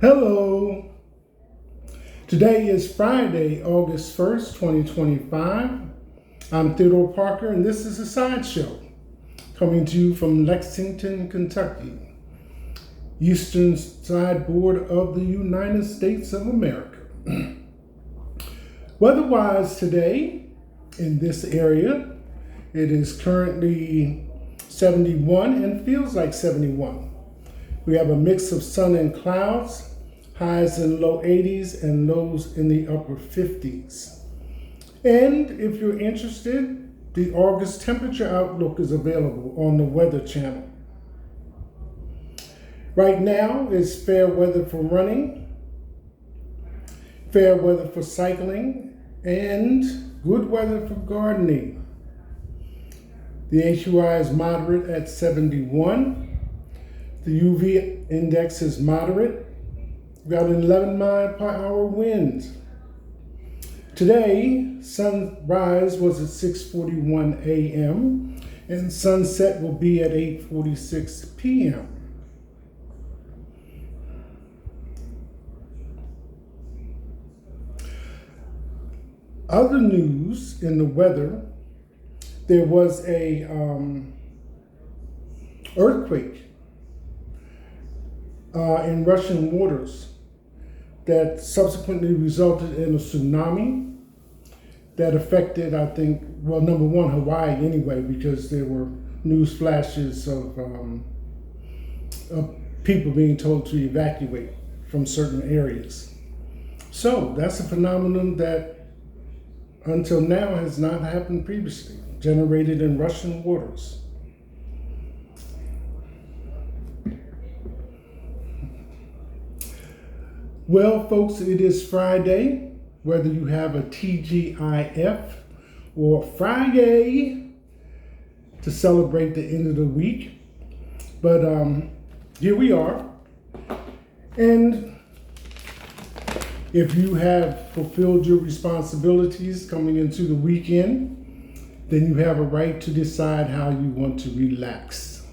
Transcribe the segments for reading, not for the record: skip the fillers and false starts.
Hello. Today is Friday, August 1st, 2025. I'm Theodore Parker, and this is a sideshow coming to you from Lexington, Kentucky, eastern sideboard of the United States of America. Weather-wise today in this area, it is currently 71 and feels like 71. We have a mix of sun and clouds, highs in low 80s and lows in the upper 50s. And if you're interested, the August temperature outlook is available on the Weather Channel. Right now it's fair weather for running, fair weather for cycling, and good weather for gardening. The AQI is moderate at 71. The UV index is moderate. We've got an 11-mile-per-hour wind. Today, sunrise was at 6:41 a.m. and sunset will be at 8:46 p.m. Other news in the weather, there was a earthquake in Russian waters that subsequently resulted in a tsunami that affected, I think, well, number one, Hawaii anyway, because there were news flashes of people being told to evacuate from certain areas. So that's a phenomenon that until now has not happened previously, generated in Russian waters. Well, folks, it is Friday, whether you have a TGIF or Friday to celebrate the end of the week. But here we are. And if you have fulfilled your responsibilities coming into the weekend, then you have a right to decide how you want to relax.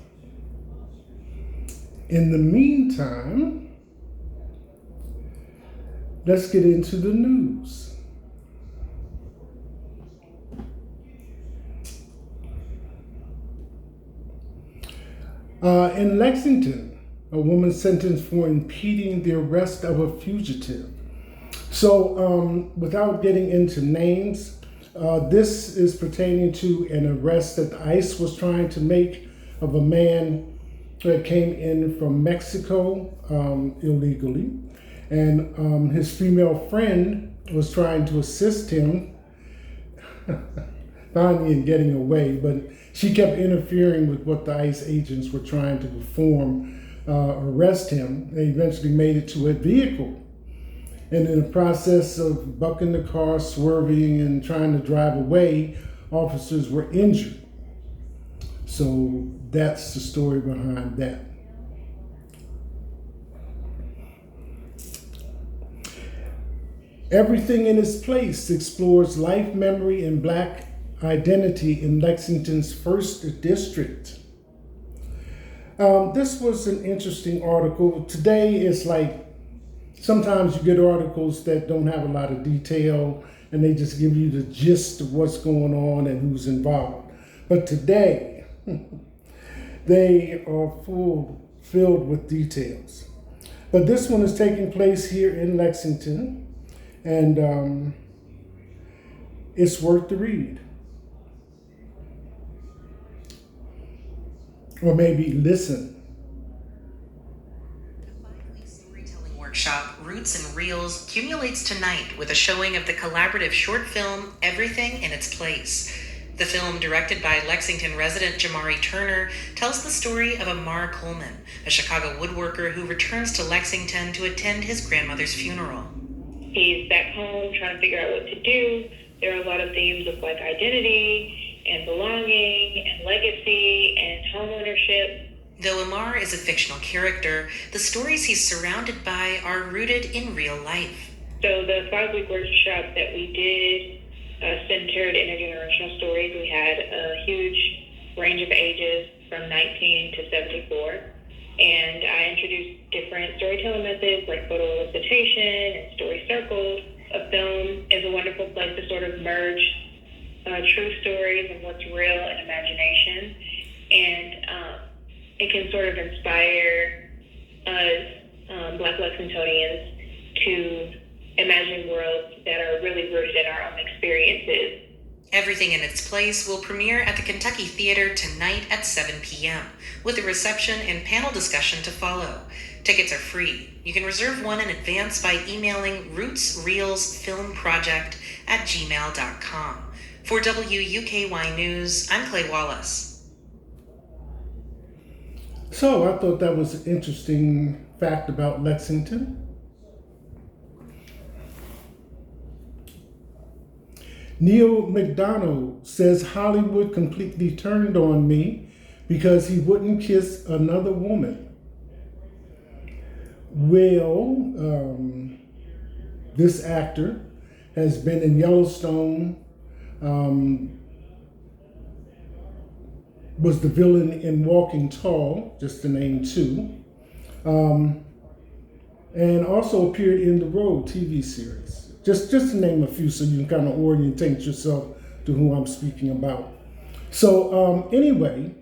In the meantime, let's get into the news. In Lexington, a woman sentenced for impeding the arrest of a fugitive. So, without getting into names, this is pertaining to an arrest that the ICE was trying to make of a man that came in from Mexico illegally. And his female friend was trying to assist him finally in getting away, but she kept interfering with what the ICE agents were trying to perform, arrest him. They eventually made it to a vehicle. And in the process of bucking the car, swerving, and trying to drive away, officers were injured. So that's the story behind that. Everything in Its Place explores life, memory, and Black identity in Lexington's 1st District. This was an interesting article. Today is like, sometimes you get articles that don't have a lot of detail and they just give you the gist of what's going on and who's involved. But today, they are filled with details. But this one is taking place here in Lexington. And it's worth the read. Or maybe listen. The 5-week storytelling workshop, Roots and Reels, culminates tonight with a showing of the collaborative short film, Everything in Its Place. The film, directed by Lexington resident Jamari Turner, tells the story of Amar Coleman, a Chicago woodworker who returns to Lexington to attend his grandmother's funeral. He's back home trying to figure out what to do. There are a lot of themes of like identity and belonging and legacy and home ownership. Though Amar is a fictional character, the stories he's surrounded by are rooted in real life. So the 5-week workshop that we did centered intergenerational stories. We had a huge range of ages from 19 to 74. And I introduced introduce different storytelling methods like photo elicitation and story circles. A film is a wonderful place to sort of merge true stories and what's real and imagination. And it can sort of inspire us, Black Lexingtonians, to imagine worlds that are really rooted in our own experiences. Everything in Its Place will premiere at the Kentucky Theater tonight at 7 p.m., with a reception and panel discussion to follow. Tickets are free. You can reserve one in advance by emailing rootsreelsfilmproject@gmail.com. For WUKY News, I'm Clay Wallace. So I thought that was an interesting fact about Lexington. Neil McDonough says Hollywood completely turned on me because he wouldn't kiss another woman. Well, this actor has been in Yellowstone, was the villain in Walking Tall, just to name two, and also appeared in the Road TV series. Just to name a few so you can kind of orientate yourself to who I'm speaking about. So anyway,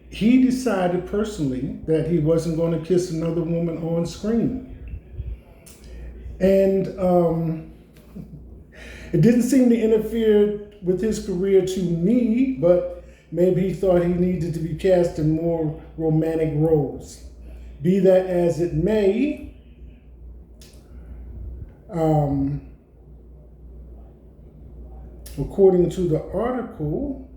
he decided personally that he wasn't going to kiss another woman on screen. And it didn't seem to interfere with his career to me, but maybe he thought he needed to be cast in more romantic roles. Be that as it may, according to the article,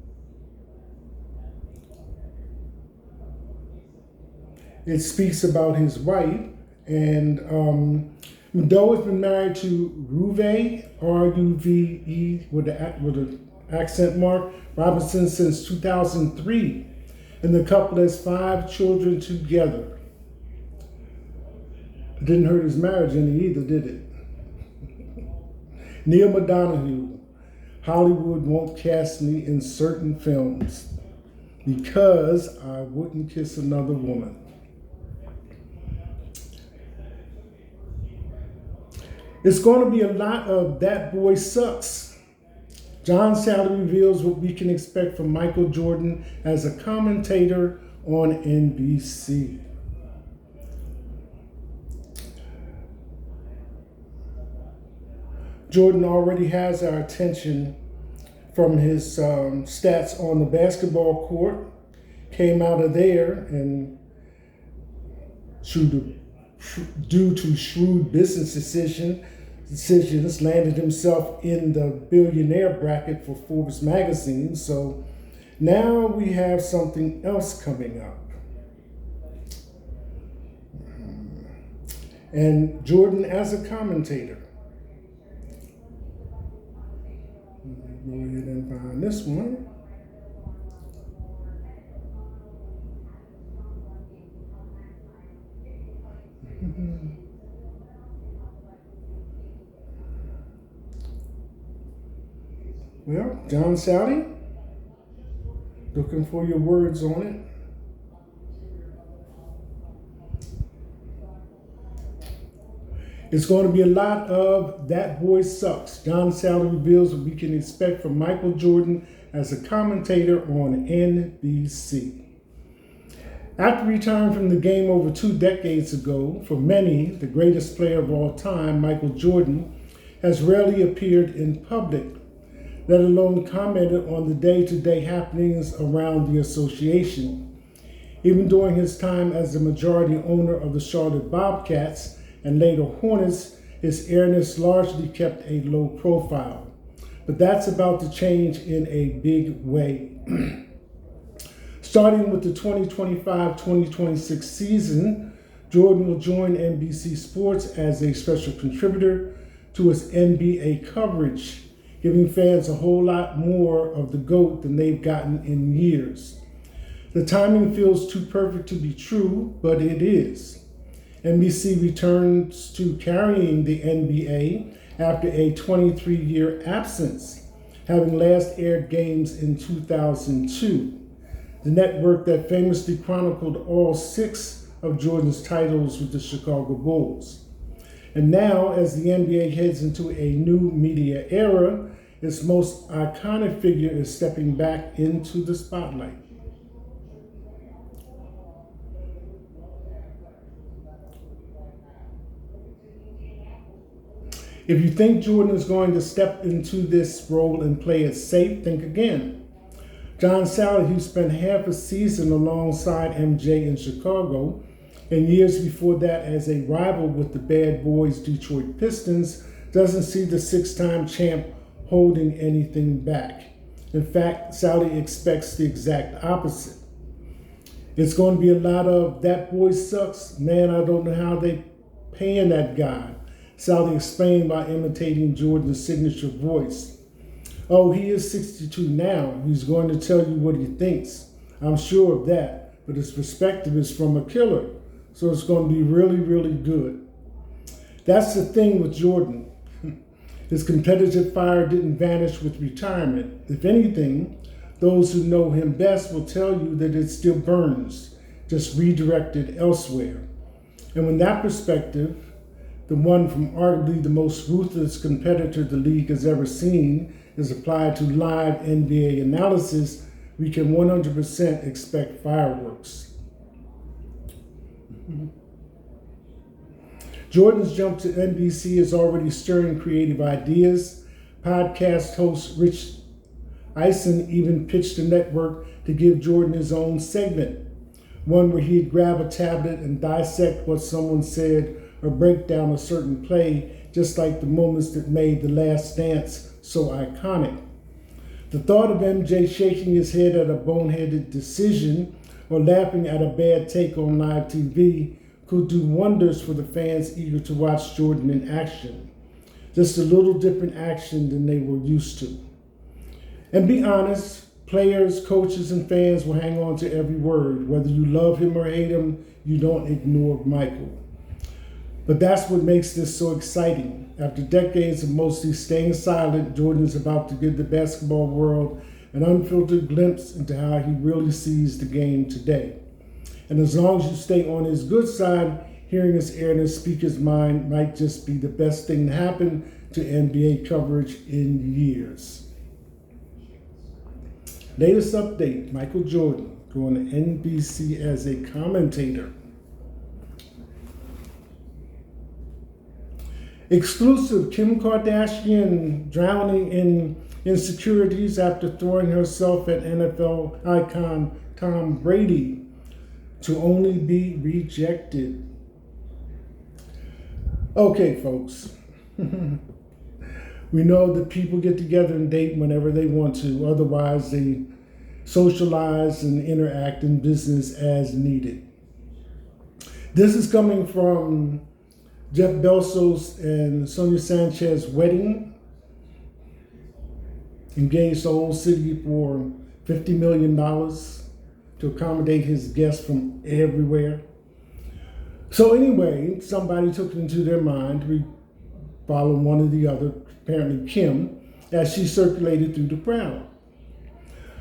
it speaks about his wife, and McDowell has been married to Ruve, R-U-V-E, with an accent mark, Robinson since 2003, and the couple has 5 children together. It didn't hurt his marriage any either, did it? Neil McDonough, Hollywood won't cast me in certain films because I wouldn't kiss another woman. It's going to be a lot of That Boy Sucks. John Sally reveals what we can expect from Michael Jordan as a commentator on NBC. Jordan already has our attention from his stats on the basketball court. Came out of there and due to shrewd business decisions, landed himself in the billionaire bracket for Forbes magazine. So now we have something else coming up. And Jordan as a commentator. Go ahead and find this one. Well, John Sally, looking for your words on it. It's going to be a lot of That Boy Sucks. John Sally reveals what we can expect from Michael Jordan as a commentator on NBC. After retiring from the game over 2 decades ago, for many, the greatest player of all time, Michael Jordan, has rarely appeared in public, let alone commented on the day-to-day happenings around the association. Even during his time as the majority owner of the Charlotte Bobcats and later Hornets, his airness largely kept a low profile. But that's about to change in a big way. Starting with the 2025-2026 season, Jordan will join NBC Sports as a special contributor to its NBA coverage, giving fans a whole lot more of the GOAT than they've gotten in years. The timing feels too perfect to be true, but it is. NBC returns to carrying the NBA after a 23-year absence, having last aired games in 2002. The network that famously chronicled all 6 of Jordan's titles with the Chicago Bulls. And now, as the NBA heads into a new media era, its most iconic figure is stepping back into the spotlight. If you think Jordan is going to step into this role and play it safe, think again. John Sally, who spent half a season alongside MJ in Chicago, and years before that as a rival with the Bad Boys Detroit Pistons, doesn't see the six-time champ holding anything back. In fact, Sally expects the exact opposite. It's going to be a lot of, that boy sucks, man, I don't know how they paying that guy. Sally explained by imitating Jordan's signature voice. Oh, he is 62 now. He's going to tell you what he thinks. I'm sure of that. But his perspective is from a killer. So it's going to be really, really good. That's the thing with Jordan. His competitive fire didn't vanish with retirement. If anything, those who know him best will tell you that it still burns, just redirected elsewhere. And from that perspective, the one from arguably the most ruthless competitor the league has ever seen, is applied to live NBA analysis, we can 100% expect fireworks. Jordan's jump to NBC is already stirring creative ideas. Podcast host Rich Eisen even pitched the network to give Jordan his own segment, one where he'd grab a tablet and dissect what someone said or break down a certain play, just like the moments that made The Last Dance so iconic. The thought of MJ shaking his head at a boneheaded decision or laughing at a bad take on live TV could do wonders for the fans eager to watch Jordan in action. Just a little different action than they were used to. And be honest, players, coaches, and fans will hang on to every word. Whether you love him or hate him, you don't ignore Michael. But that's what makes this so exciting. After decades of mostly staying silent, Jordan is about to give the basketball world an unfiltered glimpse into how he really sees the game today. And as long as you stay on his good side, hearing his airness speak his mind might just be the best thing to happen to NBA coverage in years. Latest update, Michael Jordan going to NBC as a commentator. Exclusive, Kim Kardashian drowning in insecurities after throwing herself at NFL icon Tom Brady to only be rejected. Okay, folks. We know that people get together and date whenever they want to. Otherwise, they socialize and interact in business as needed. This is coming from Jeff Bezos and Sonia Sanchez's wedding, engaged the whole city for $50 million to accommodate his guests from everywhere. So anyway, somebody took it into their mind to follow one or the other, apparently Kim, as she circulated through the crowd.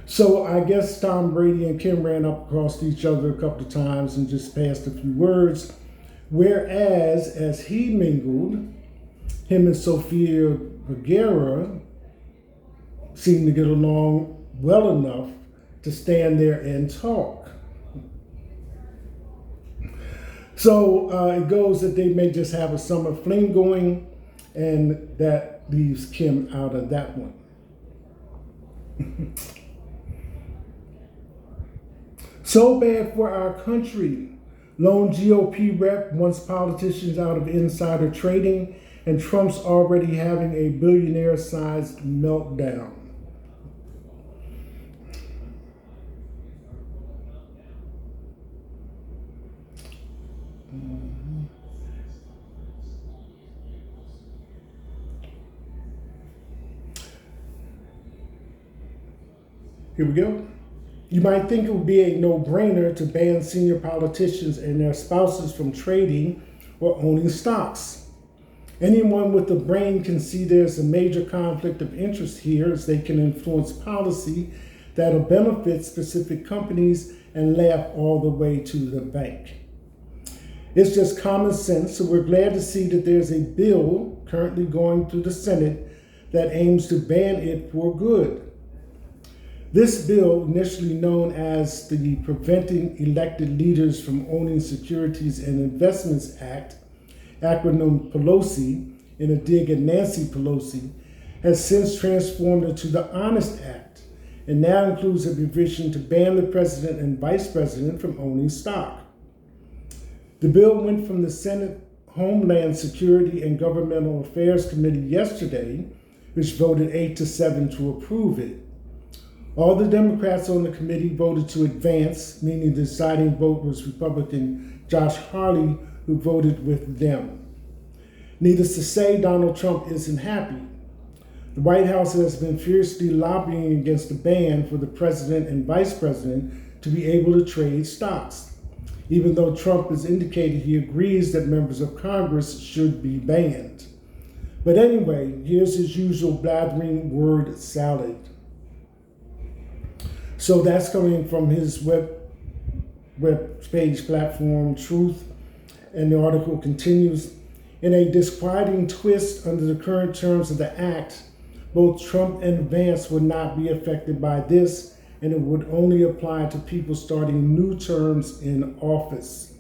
So I guess Tom Brady and Kim ran up across each other a couple of times and just passed a few words. Whereas, as he mingled, him and Sofia Vergara seemed to get along well enough to stand there and talk. So it goes that they may just have a summer fling going, and that leaves Kim out of that one. So bad for our country. Lone GOP rep wants politicians out of insider trading, and Trump's already having a billionaire-sized meltdown. Here we go. You might think it would be a no-brainer to ban senior politicians and their spouses from trading or owning stocks. Anyone with a brain can see there's a major conflict of interest here, as they can influence policy that'll benefit specific companies and laugh all the way to the bank. It's just common sense, so we're glad to see that there's a bill currently going through the Senate that aims to ban it for good. This bill, initially known as the Preventing Elected Leaders from Owning Securities and Investments Act, acronym Pelosi, in a dig at Nancy Pelosi, has since transformed into the Honest Act and now includes a provision to ban the president and vice president from owning stock. The bill went from the Senate Homeland Security and Governmental Affairs Committee yesterday, which voted 8-7 to approve it. All the Democrats on the committee voted to advance, meaning the deciding vote was Republican Josh Hawley, who voted with them. Needless to say, Donald Trump isn't happy. The White House has been fiercely lobbying against the ban for the president and vice president to be able to trade stocks, even though Trump has indicated he agrees that members of Congress should be banned. But anyway, here's his usual blathering word salad. So that's coming from his web page platform, Truth, and the article continues. In a disquieting twist under the current terms of the act, both Trump and Vance would not be affected by this, and it would only apply to people starting new terms in office.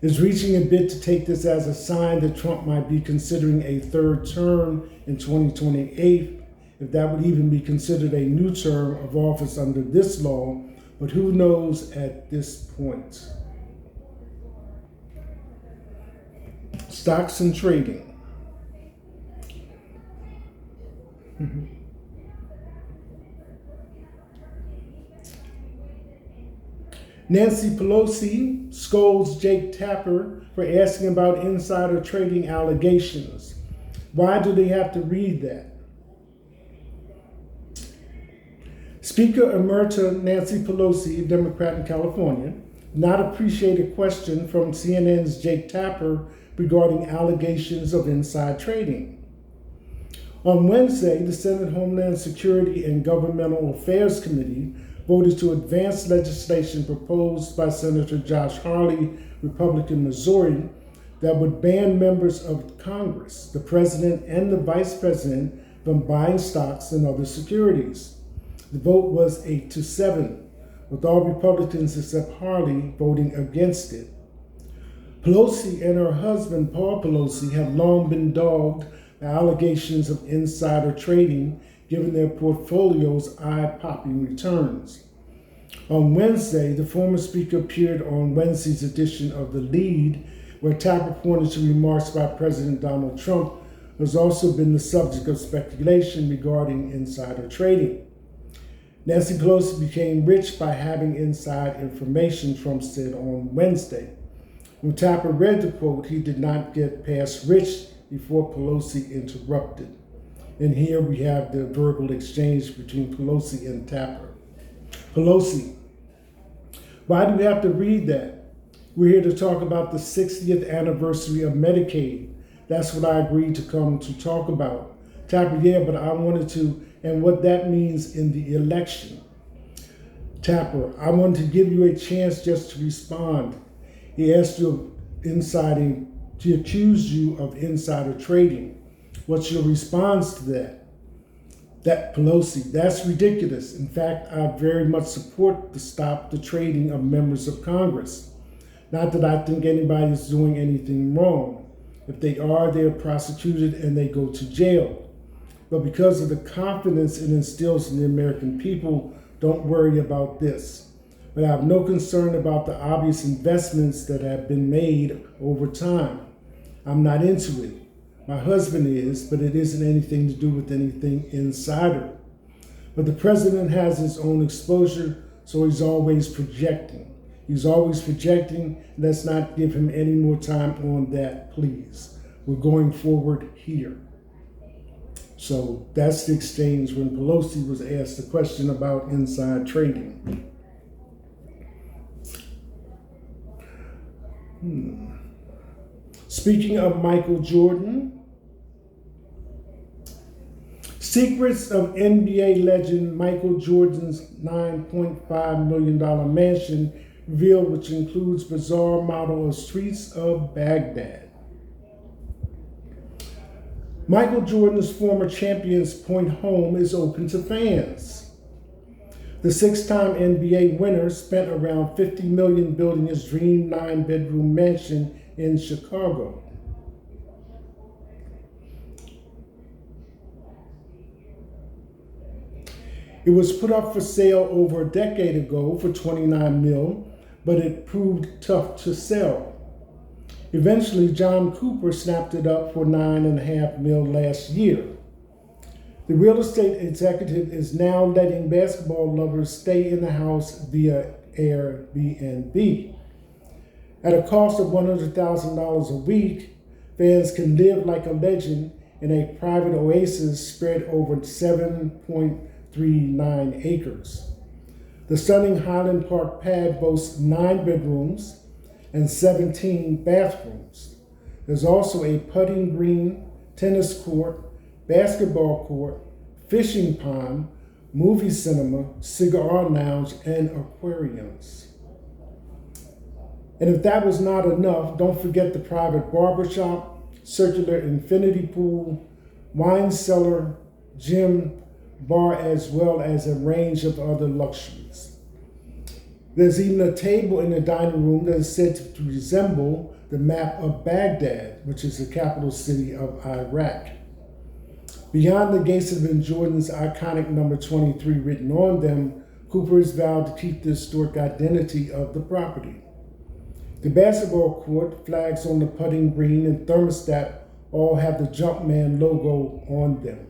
It's reaching a bit to take this as a sign that Trump might be considering a third term in 2028, if that would even be considered a new term of office under this law, but who knows at this point. Stocks and trading. Nancy Pelosi scolds Jake Tapper for asking about insider trading allegations. Why do they have to read that? Speaker Emerita Nancy Pelosi, a Democrat in California, did not appreciate a question from CNN's Jake Tapper regarding allegations of inside trading. On Wednesday, the Senate Homeland Security and Governmental Affairs Committee voted to advance legislation proposed by Senator Josh Hawley, Republican Missouri, that would ban members of Congress, the president and the vice president, from buying stocks and other securities. The vote was 8-7, with all Republicans except Hawley voting against it. Pelosi and her husband, Paul Pelosi, have long been dogged by allegations of insider trading, given their portfolio's eye-popping returns. On Wednesday, the former speaker appeared on Wednesday's edition of The Lead, where Tapper pointed to remarks by President Donald Trump, who has also been the subject of speculation regarding insider trading. Nancy Pelosi became rich by having inside information, Trump said on Wednesday. When Tapper read the quote, he did not get past rich before Pelosi interrupted. And here we have the verbal exchange between Pelosi and Tapper. Pelosi, why do we have to read that? We're here to talk about the 60th anniversary of Medicaid. That's what I agreed to come to talk about. Tapper, yeah, but I wanted to, and what that means in the election. Tapper, I wanted to give you a chance just to respond. He asked you he accused you of insider trading. What's your response to that? That Pelosi, that's ridiculous. In fact, I very much support to stop the trading of members of Congress. Not that I think anybody is doing anything wrong. If they are, they're prosecuted and they go to jail. But because of the confidence it instills in the American people, don't worry about this. But I have no concern about the obvious investments that have been made over time. I'm not into it. My husband is, but it isn't anything to do with anything insider. But the president has his own exposure, so he's always projecting. Let's not give him any more time on that, please. We're going forward here. So that's the exchange when Pelosi was asked a question about inside trading. Speaking of Michael Jordan, secrets of NBA legend Michael Jordan's $9.5 million mansion revealed, which includes bizarre model of streets of Baghdad. Michael Jordan's former Champions Point home is open to fans. The six-time NBA winner spent around $50 million building his dream 9-bedroom mansion in Chicago. It was put up for sale over a decade ago for $29 million, but it proved tough to sell. Eventually, John Cooper snapped it up for $9.5 million last year. The real estate executive is now letting basketball lovers stay in the house via Airbnb. At a cost of $100,000 a week, fans can live like a legend in a private oasis spread over 7.39 acres. The stunning Highland Park pad boasts 9 bedrooms and 17 bathrooms. There's also a putting green, tennis court, basketball court, fishing pond, movie cinema, cigar lounge, and aquariums. And if that was not enough, don't forget the private barbershop, circular infinity pool, wine cellar, gym, bar, as well as a range of other luxuries. There's even a table in the dining room that is said to resemble the map of Baghdad, which is the capital city of Iraq. Beyond the gates have been Jordan's iconic number 23 written on them, Cooper has vowed to keep the historic identity of the property. The basketball court, flags on the putting green, and thermostat all have the Jumpman logo on them.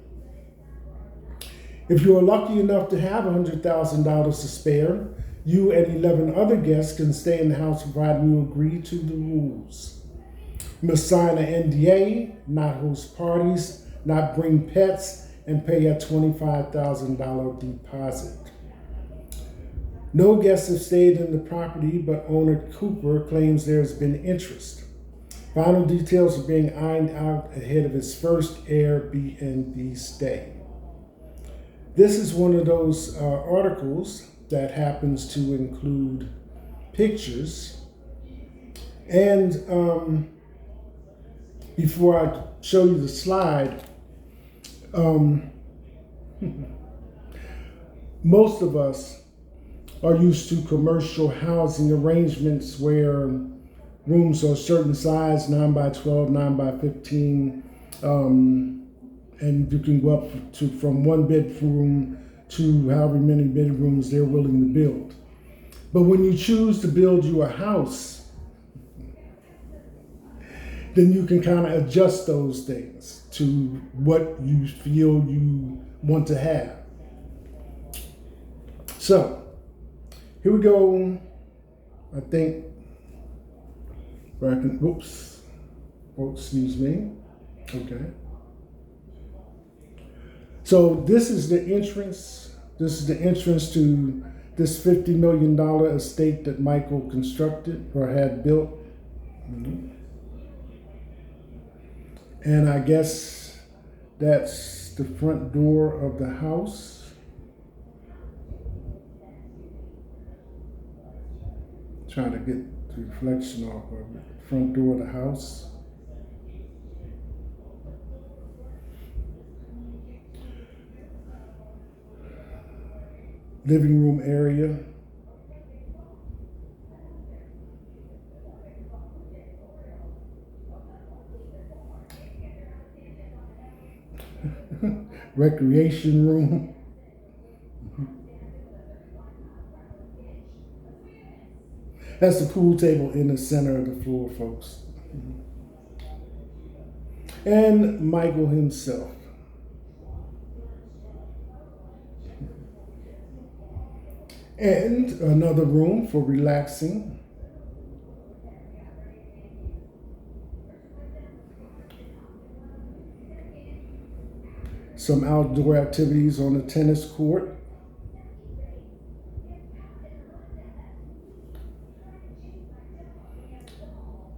If you are lucky enough to have $100,000 to spare, you and 11 other guests can stay in the house provided you agree to the rules. You must sign an NDA, not host parties, not bring pets, and pay a $25,000 deposit. No guests have stayed in the property, but owner Cooper claims there has been interest. Final details are being ironed out ahead of his first Airbnb stay. This is one of those articles that happens to include pictures. And before I show you the slide, most of us are used to commercial housing arrangements where rooms are a certain size, 9 by 12, 9 by 15, and you can go up to from 1 bedroom to however many bedrooms they're willing to build. But when you choose to build you a house, then you can kind of adjust those things to what you feel you want to have. So, here we go. I think, oops, oh, excuse me. Okay. So this is the entrance. This is the entrance to this $50 million estate that Michael constructed or had built. And I guess that's the front door of the house. Trying to get the reflection off of it. Front door of the house. Living room area. Recreation room. That's the pool table in the center of the floor, folks. And Michael himself. And another room for relaxing. Some outdoor activities on the tennis court.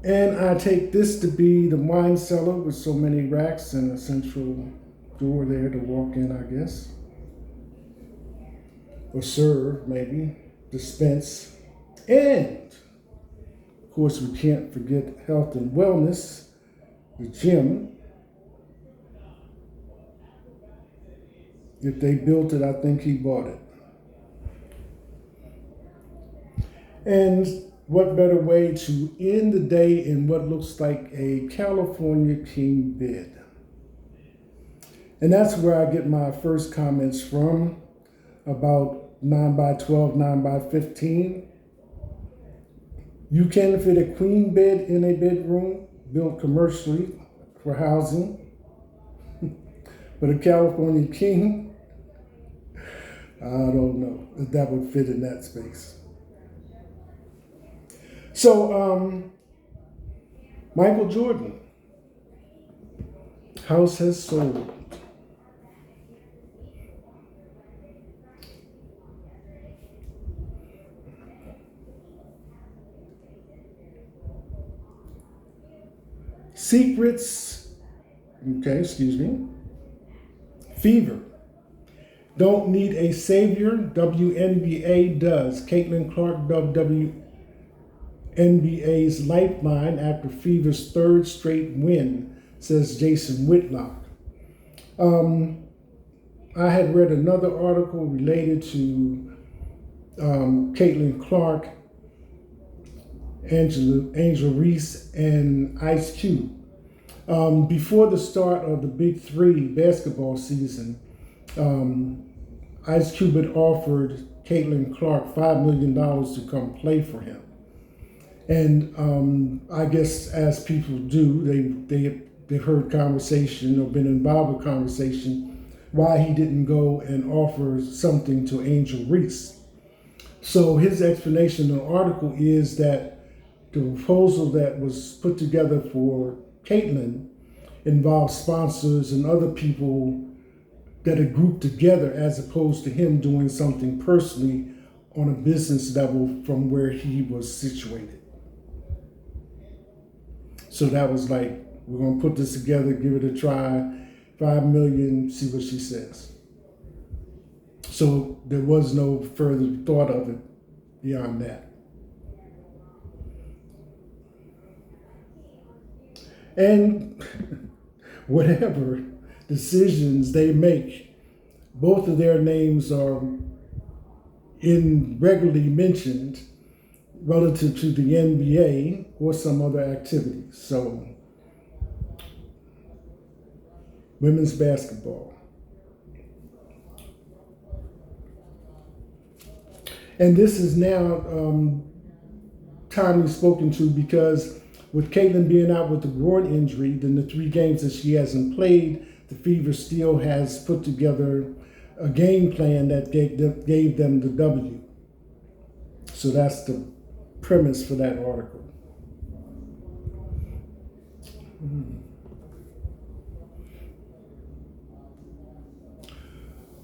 And I take this to be the wine cellar with so many racks and a central door there to walk in, I guess. Or serve, maybe, dispense. And, of course, we can't forget health and wellness, the gym. If they built it, I think he bought it. And what better way to end the day in what looks like a California king bed? And that's where I get my first comments from about 9 by 12, 9 by 15. You can fit a queen bed in a bedroom built commercially for housing. But a California king, I don't know if that would fit in that space. So, Michael Jordan, house has sold. Secrets, fever. Don't need a savior, WNBA does. Caitlin Clark dubbed WNBA's lifeline after Fever's third straight win, says Jason Whitlock. I had read another article related to Caitlin Clark, Angel Reese, and Ice Cube. Before the start of the Big Three basketball season, Ice Cube had offered Caitlin Clark $5 million to come play for him. And I guess as people do, they heard conversation or been involved with conversation why he didn't go and offer something to Angel Reese. So his explanation in the article is that the proposal that was put together for Caitlin involved sponsors and other people that are grouped together as opposed to him doing something personally on a business level from where he was situated. So that was like, we're going to put this together, give it a try, $5 million, see what she says. So there was no further thought of it beyond that. And whatever decisions they make, both of their names are regularly mentioned relative to the NBA or some other activities. So, women's basketball. And this is now timely spoken to because with Caitlin being out with the groin injury, then the 3 games that she hasn't played, the Fever still has put together a game plan that gave them the W. So that's the premise for that article.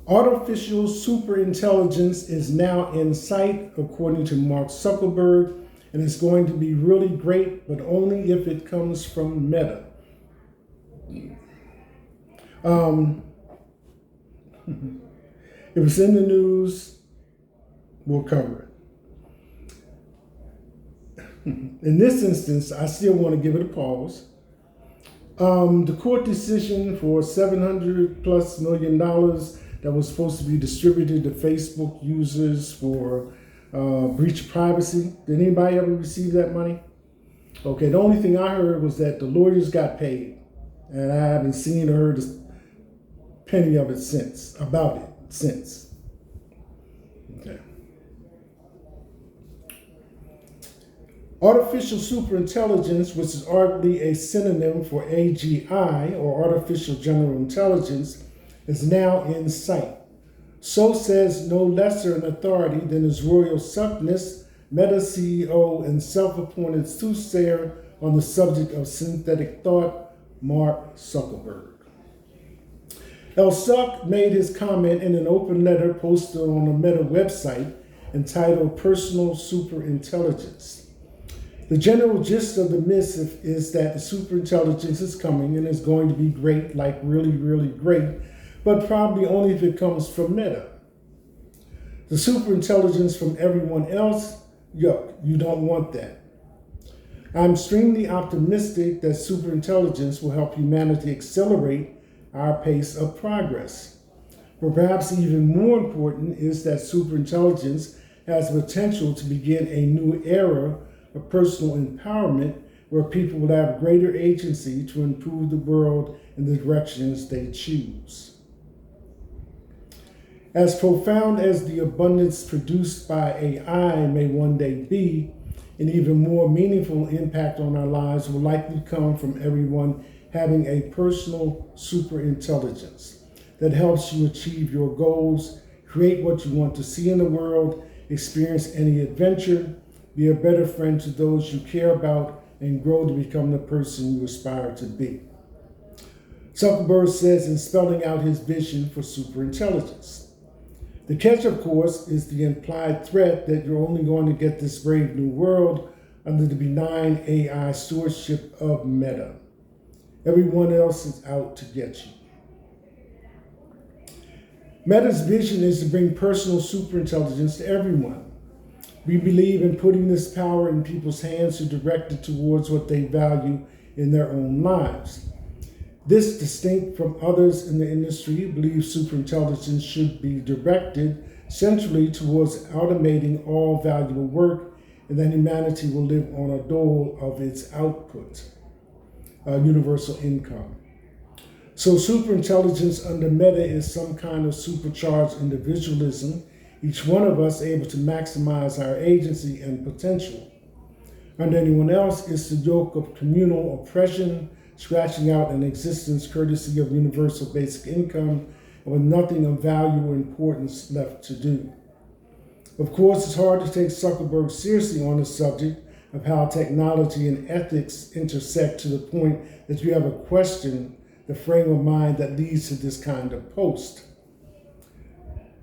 Artificial superintelligence is now in sight, according to Mark Zuckerberg, and it's going to be really great, but only if it comes from Meta. If it's in the news, we'll cover it. In this instance, I still want to give it a pause. The court decision for $700+ million that was supposed to be distributed to Facebook users for breach of privacy. Did anybody ever receive that money? Okay, the only thing I heard was that the lawyers got paid, and I haven't seen or heard a penny of it since, about it since. Okay. Artificial superintelligence, which is arguably a synonym for AGI, or artificial general intelligence, is now in sight. So says no lesser an authority than His Royal Suckness, Meta CEO and self-appointed soothsayer on the subject of synthetic thought, Mark Zuckerberg. El Suck made his comment in an open letter posted on the Meta website entitled Personal Superintelligence. The general gist of the missive is that the superintelligence is coming and is going to be great, like really, really great, but probably only if it comes from Meta. The superintelligence from everyone else Yuck, you don't want that. I'm extremely optimistic that superintelligence will help humanity accelerate our pace of progress. But perhaps even more important is that superintelligence has the potential to begin a new era of personal empowerment where people will have greater agency to improve the world in the directions they choose. As profound as the abundance produced by AI may one day be, an even more meaningful impact on our lives will likely come from everyone having a personal superintelligence that helps you achieve your goals, create what you want to see in the world, experience any adventure, be a better friend to those you care about, and grow to become the person you aspire to be. Zuckerberg says in spelling out his vision for superintelligence. The catch, of course, is the implied threat that you're only going to get this brave new world under the benign AI stewardship of Meta. Everyone else is out to get you. Meta's vision is to bring personal superintelligence to everyone. We believe in putting this power in people's hands to direct it towards what they value in their own lives. This, distinct from others in the industry, believes superintelligence should be directed centrally towards automating all valuable work, and that humanity will live on a dole of its output, universal income. So superintelligence under Meta is some kind of supercharged individualism, each one of us able to maximize our agency and potential. Under anyone else is the yoke of communal oppression, scratching out an existence courtesy of universal basic income, and with nothing of value or importance left to do. Of course, it's hard to take Zuckerberg seriously on the subject of how technology and ethics intersect to the point that you have a question the frame of mind that leads to this kind of post.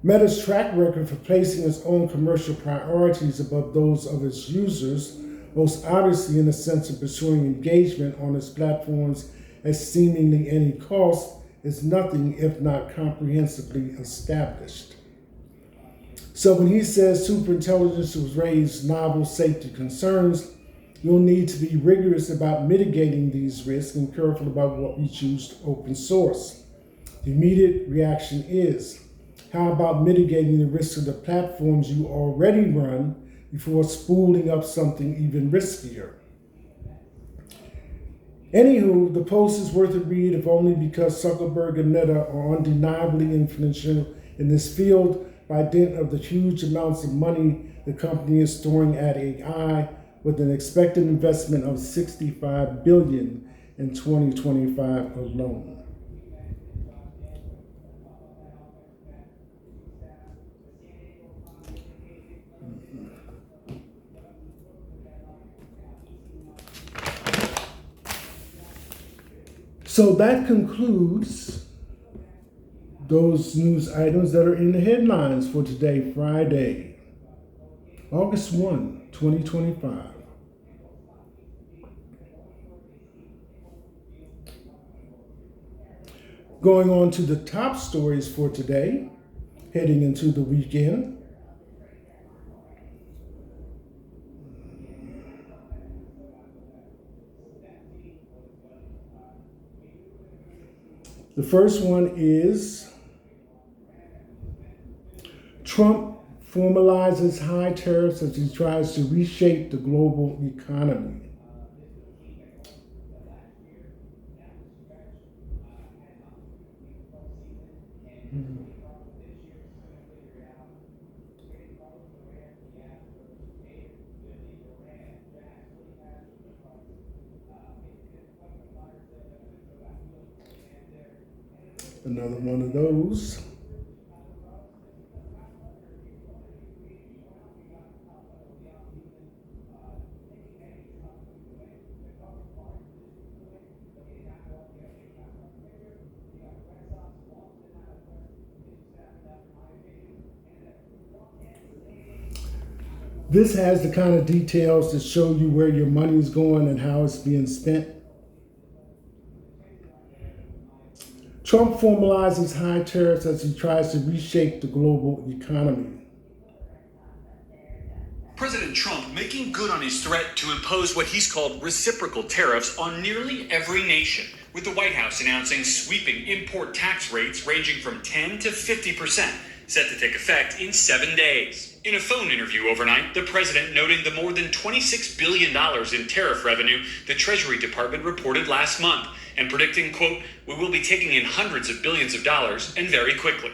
Meta's track record for placing its own commercial priorities above those of its users, most obviously in the sense of pursuing engagement on its platforms at seemingly any cost, is nothing if not comprehensively established. So when he says superintelligence will raise novel safety concerns, you'll need to be rigorous about mitigating these risks and careful about what we choose to open source. The immediate reaction is, how about mitigating the risks of the platforms you already run before spooling up something even riskier? Anywho, the post is worth a read if only because Zuckerberg and Meta are undeniably influential in this field by dint of the huge amounts of money the company is throwing at AI, with an expected investment of $65 billion in 2025 alone. So that concludes those news items that are in the headlines for today, Friday, August 1, 2025. Going on to the top stories for today, heading into the weekend. The first one is Trump formalizes high tariffs as he tries to reshape the global economy. Another one of those. This has the kind of details that show you where your money is going and how it's being spent. Trump formalizes high tariffs as he tries to reshape the global economy. President Trump making good on his threat to impose what he's called reciprocal tariffs on nearly every nation, with the White House announcing sweeping import tax rates ranging from 10 to 50%, set to take effect in 7 days. In a phone interview overnight, the president noting the more than $26 billion in tariff revenue the Treasury Department reported last month, and predicting, quote, "We will be taking in hundreds of billions of dollars, and very quickly."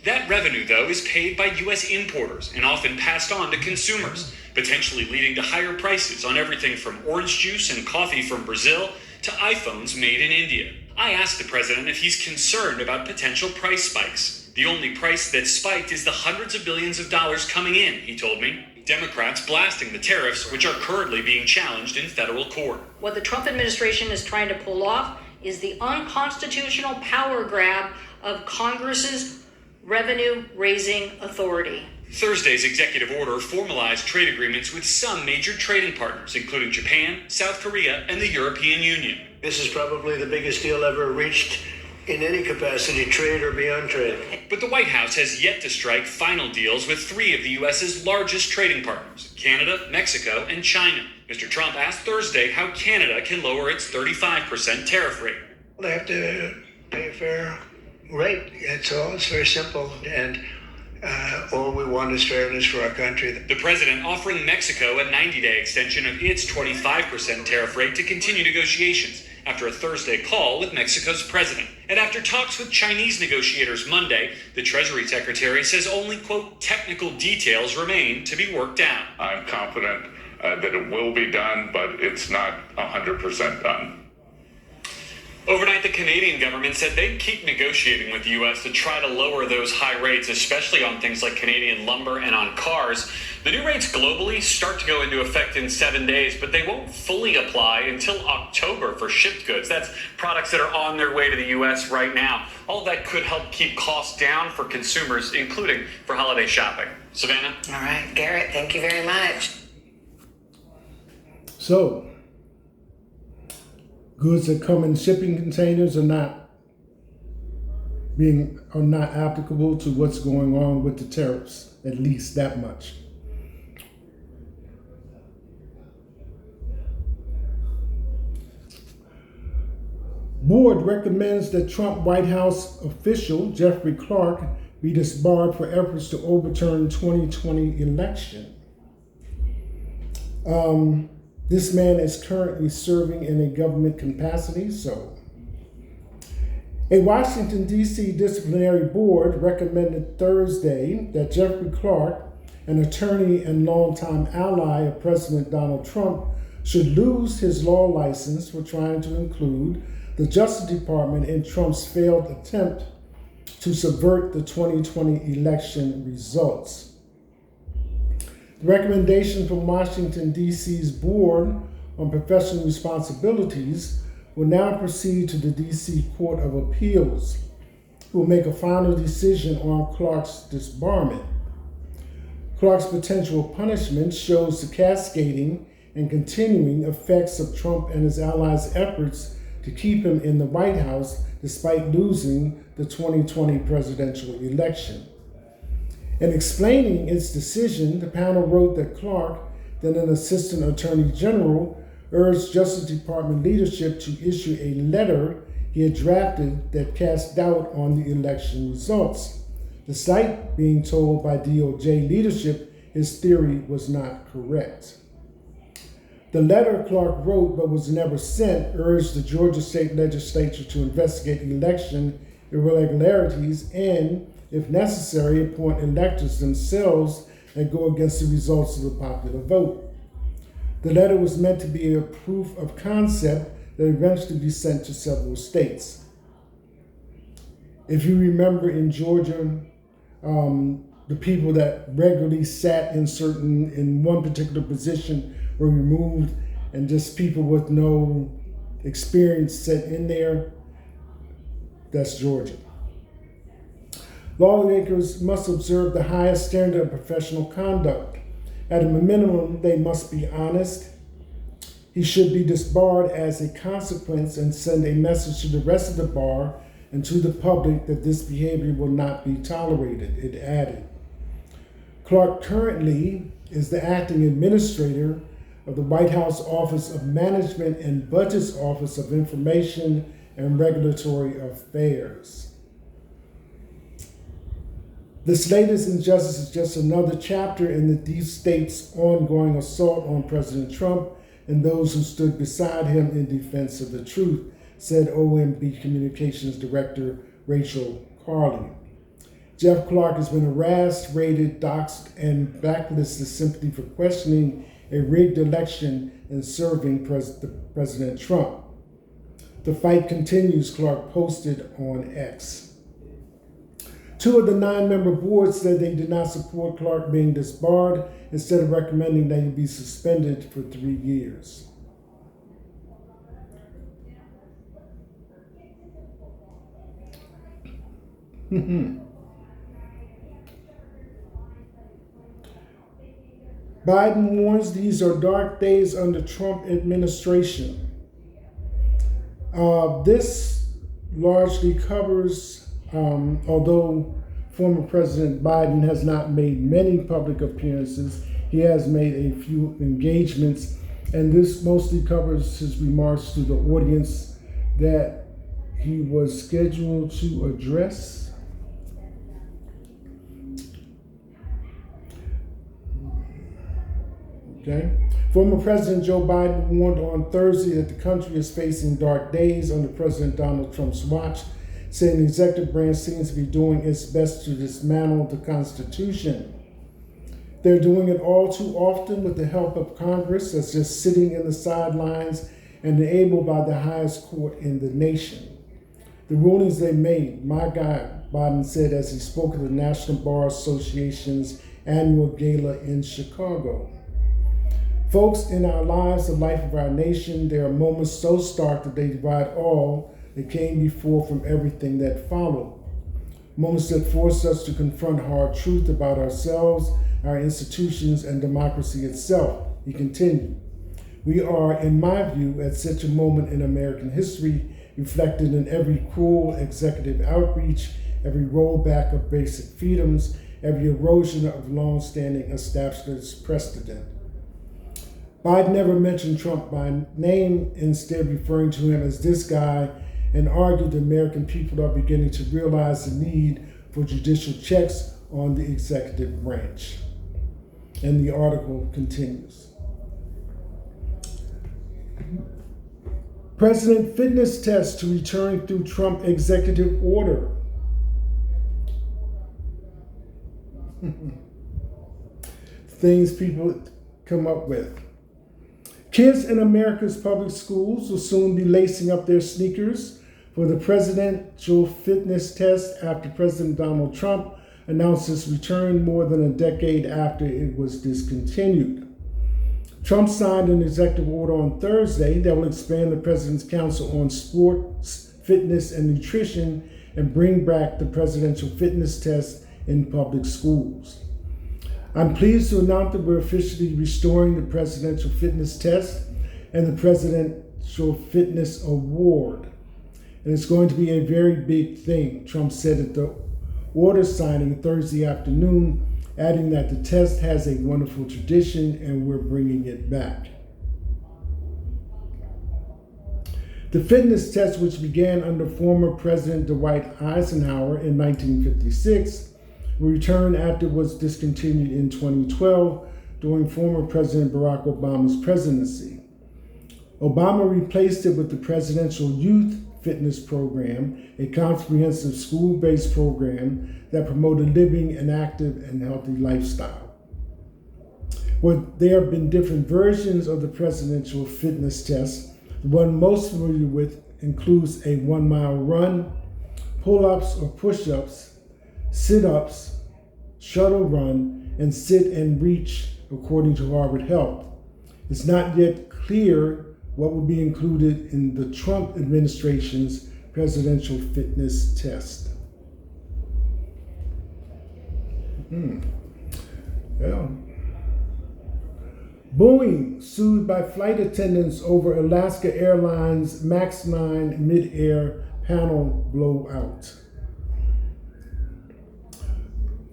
That revenue, though, is paid by U.S. importers and often passed on to consumers, potentially leading to higher prices on everything from orange juice and coffee from Brazil to iPhones made in India. I asked the president if he's concerned about potential price spikes. The only price that's spiked is the hundreds of billions of dollars coming in, he told me. Democrats blasting the tariffs, which are currently being challenged in federal court. What the Trump administration is trying to pull off is the unconstitutional power grab of Congress's revenue-raising authority. Thursday's executive order formalized trade agreements with some major trading partners, including Japan, South Korea, and the European Union. This is probably the biggest deal ever reached in any capacity, trade or beyond trade. But the White House has yet to strike final deals with 3 of the U.S.'s largest trading partners, Canada, Mexico, and China. Mr. Trump asked Thursday how Canada can lower its 35% tariff rate. They have to pay a fair rate. That's all. It's very simple. And all we want is fairness for our country. The president offering Mexico a 90-day extension of its 25% tariff rate to continue negotiations after a Thursday call with Mexico's president. And after talks with Chinese negotiators Monday, the Treasury Secretary says only, quote, technical details remain to be worked out. I'm confident that it will be done, but it's not 100% done. Overnight, the Canadian government said they'd keep negotiating with the U.S. to try to lower those high rates, especially on things like Canadian lumber and on cars. The new rates globally start to go into effect in 7 days, but they won't fully apply until October for shipped goods. That's products that are on their way to the U.S. right now. All that could help keep costs down for consumers, including for holiday shopping. Savannah? All right, Garrett, thank you very much. So, goods that come in shipping containers are not applicable to what's going on with the tariffs, at least that much. Board recommends that Trump White House official Jeffrey Clark be disbarred for efforts to overturn 2020 election. This man is currently serving in a government capacity, so. A Washington, D.C. disciplinary board recommended Thursday that Jeffrey Clark, an attorney and longtime ally of President Donald Trump, should lose his law license for trying to include the Justice Department in Trump's failed attempt to subvert the 2020 election results. The recommendation from Washington, D.C.'s Board on Professional Responsibilities will now proceed to the D.C. Court of Appeals, who will make a final decision on Clark's disbarment. Clark's potential punishment shows the cascading and continuing effects of Trump and his allies' efforts to keep him in the White House despite losing the 2020 presidential election. In explaining its decision, the panel wrote that Clark, then an assistant attorney general, urged Justice Department leadership to issue a letter he had drafted that cast doubt on the election results, despite being told by DOJ leadership his theory was not correct. The letter Clark wrote but was never sent urged the Georgia state legislature to investigate election irregularities and, if necessary, appoint electors themselves and go against the results of the popular vote. The letter was meant to be a proof of concept that eventually be sent to several states. If you remember in Georgia, the people that regularly sat in one particular position were removed, and just people with no experience sat in there. That's Georgia. Lawmakers must observe the highest standard of professional conduct. At a minimum, they must be honest. He should be disbarred as a consequence and send a message to the rest of the bar and to the public that this behavior will not be tolerated, it added. Clark currently is the acting administrator of the White House Office of Management and Budget's Office of Information and Regulatory Affairs. This latest injustice is just another chapter in the deep state's ongoing assault on President Trump and those who stood beside him in defense of the truth, said OMB Communications Director Rachel Carley. Jeff Clark has been harassed, raided, doxxed, and blacklisted simply for questioning a rigged election and serving President Trump. The fight continues, Clark posted on X. 2 of the 9-member board said they did not support Clark being disbarred, instead of recommending that he be suspended for 3 years. Biden warns these are dark days under Trump administration. This largely covers, although former President Biden has not made many public appearances, he has made a few engagements, and this mostly covers his remarks to the audience that he was scheduled to address. Okay. Former President Joe Biden warned on Thursday that the country is facing dark days under President Donald Trump's watch, saying the executive branch seems to be doing its best to dismantle the Constitution. They're doing it all too often with the help of Congress that's just sitting in the sidelines and enabled by the highest court in the nation. The rulings they made, my God, Biden said as he spoke at the National Bar Association's annual gala in Chicago. Folks, in our lives, the life of our nation, there are moments so stark that they divide all that came before from everything that followed. Moments that force us to confront hard truth about ourselves, our institutions, and democracy itself, he continued. We are, in my view, at such a moment in American history, reflected in every cruel executive outreach, every rollback of basic freedoms, every erosion of long-standing established precedent. Biden never mentioned Trump by name, instead referring to him as this guy, and argued the American people are beginning to realize the need for judicial checks on the executive branch. And the article continues. President fitness test to return through Trump executive order. Things people come up with. Kids in America's public schools will soon be lacing up their sneakers for the presidential fitness test after President Donald Trump announced its return more than a decade after it was discontinued. Trump signed an executive order on Thursday that will expand the President's Council on Sports, Fitness, and Nutrition and bring back the presidential fitness test in public schools. I'm pleased to announce that we're officially restoring the Presidential Fitness Test and the Presidential Fitness Award. And it's going to be a very big thing, Trump said at the order signing Thursday afternoon, adding that the test has a wonderful tradition and we're bringing it back. The fitness test, which began under former President Dwight Eisenhower in 1956, will return after it was discontinued in 2012 during former President Barack Obama's presidency. Obama replaced it with the Presidential Youth Fitness Program, a comprehensive school-based program that promoted living an active and healthy lifestyle. Well, there have been different versions of the presidential fitness test. The one most familiar with includes a 1-mile run, pull-ups or push-ups, sit-ups, shuttle run, and sit and reach, according to Harvard Health. It's not yet clear what will be included in the Trump administration's presidential fitness test. Well, Boeing sued by flight attendants over Alaska Airlines MAX 9 mid-air panel blowout.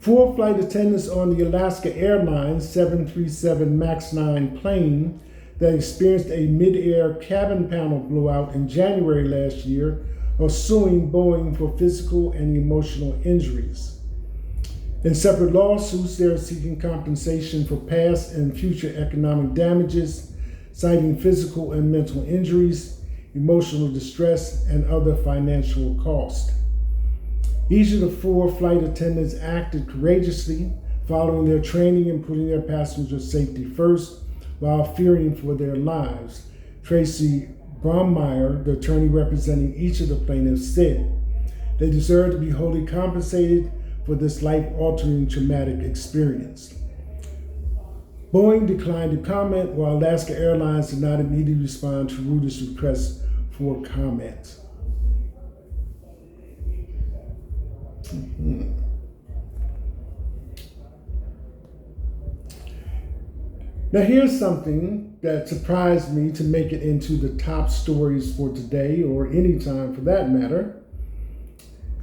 4 flight attendants on the Alaska Airlines 737 MAX 9 plane that experienced a mid-air cabin panel blowout in January last year are suing Boeing for physical and emotional injuries. In separate lawsuits, they are seeking compensation for past and future economic damages, citing physical and mental injuries, emotional distress, and other financial costs. Each of the 4 flight attendants acted courageously, following their training and putting their passengers' safety first while fearing for their lives. Tracy Brommeyer, the attorney representing each of the plaintiffs, said they deserve to be wholly compensated for this life-altering traumatic experience. Boeing declined to comment, while Alaska Airlines did not immediately respond to Reuters' request for comment. Now here's something that surprised me to make it into the top stories for today, or any time for that matter.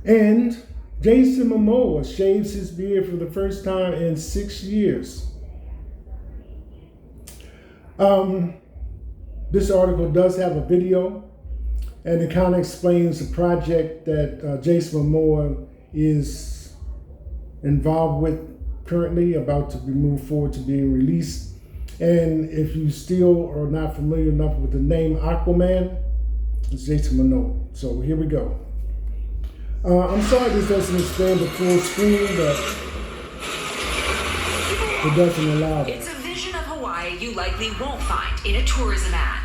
And Jason Momoa shaves his beard for the first time in 6 years. This article does have a video, and it kind of explains the project that Jason Momoa is involved with currently, about to be moved forward to being released. And if you still are not familiar enough with the name Aquaman, it's Jason Momoa. So here we go. I'm sorry this doesn't expand the full screen, but it doesn't allow that. It's a vision of Hawaii you likely won't find in a tourism ad.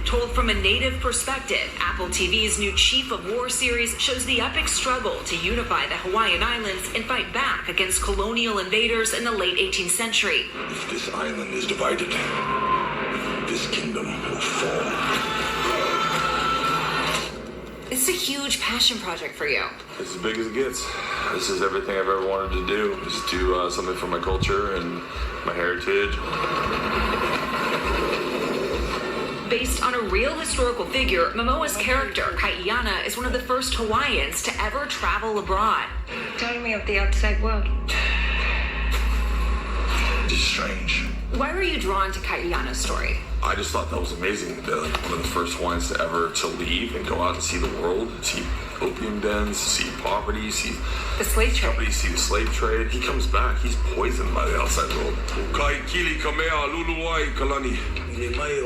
Told from a native perspective, Apple TV's new Chief of War series shows the epic struggle to unify the Hawaiian Islands and fight back against colonial invaders in the late 18th century. If this island is divided, this kingdom will fall. It's a huge passion project for you. It's as big as it gets. This is everything I've ever wanted to do, is do something for my culture and my heritage. Based on a real historical figure, Momoa's character, Kai'ana, is one of the first Hawaiians to ever travel abroad. Tell me of the outside world. It's strange. Why were you drawn to Kai'ana's story? I just thought that was amazing. They're like one of the first Hawaiians to ever to leave and go out and see the world, see opium dens, see poverty, see the slave trade. See the slave trade. He comes back, he's poisoned by the outside world.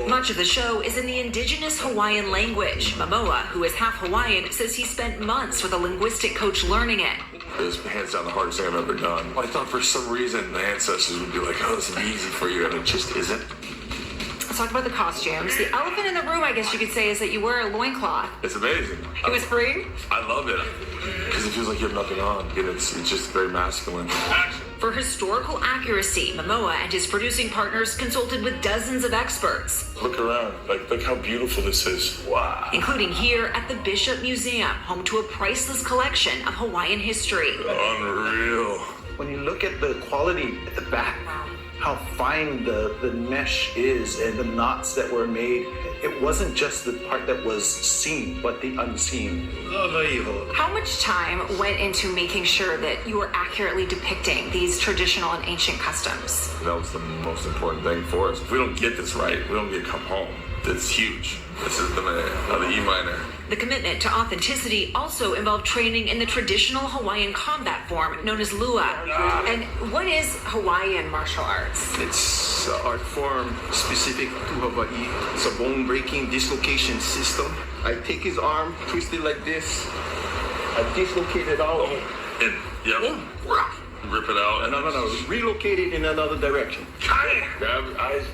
Much of the show is in the indigenous Hawaiian language. Momoa, who is half Hawaiian, says he spent months with a linguistic coach learning it. It was hands down the hardest thing I've ever done. I thought for some reason the ancestors would be like, oh, this is easy for you, and it just isn't. Let's talk about the costumes. The elephant in the room, I guess you could say, is that you wear a loincloth. It's amazing. It was free? I love it. Because it feels like you have nothing on. It's just very masculine. For historical accuracy, Momoa and his producing partners consulted with dozens of experts. Look around. Look how beautiful this is. Wow. Including here at the Bishop Museum, home to a priceless collection of Hawaiian history. Unreal. When you look at the quality at the back, how fine the mesh is and the knots that were made, it wasn't just the part that was seen, but the unseen. How much time went into making sure that you were accurately depicting these traditional and ancient customs? That was the most important thing for us. If we don't get this right, we don't get to come home. That's huge. This is the E minor. The commitment to authenticity also involved training in the traditional Hawaiian combat form known as lua. And what is Hawaiian martial arts? It's an art form specific to Hawaii. It's a bone-breaking dislocation system. I take his arm, twist it like this. I dislocate it out. And, yep. Rip it out. No. Relocate it in another direction.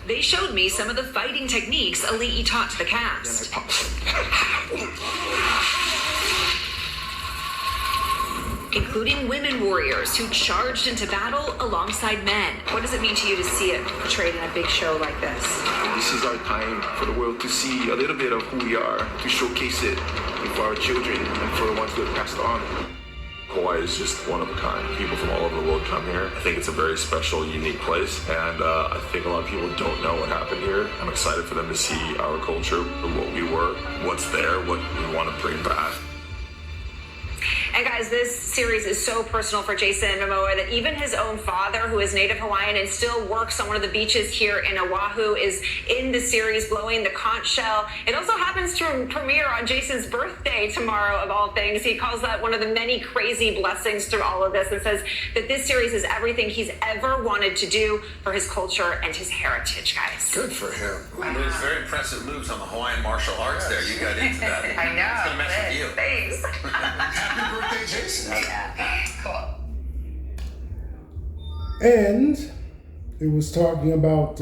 They showed me some of the fighting techniques Ali'i taught to the cast. Including women warriors who charged into battle alongside men. What does it mean to you to see it portrayed in a big show like this? This is our time for the world to see a little bit of who we are, to showcase it for our children and for the ones that passed on. Hawaii is just one of a kind. People from all over the world come here. I think it's a very special, unique place, and I think a lot of people don't know what happened here. I'm excited for them to see our culture, what we were, what's there, what we want to bring back. And guys, this series is so personal for Jason Momoa that even his own father, who is native Hawaiian and still works on one of the beaches here in Oahu, is in the series blowing the conch shell. It also happens to premiere on Jason's birthday tomorrow, of all things. He calls that one of the many crazy blessings through all of this and says that this series is everything he's ever wanted to do for his culture and his heritage, guys. Good for him. Those very impressive moves on the Hawaiian martial arts there. You got into that. I know. It's going to mess with you. Thanks. Happy birthday, Jason. Cool. And it was talking about,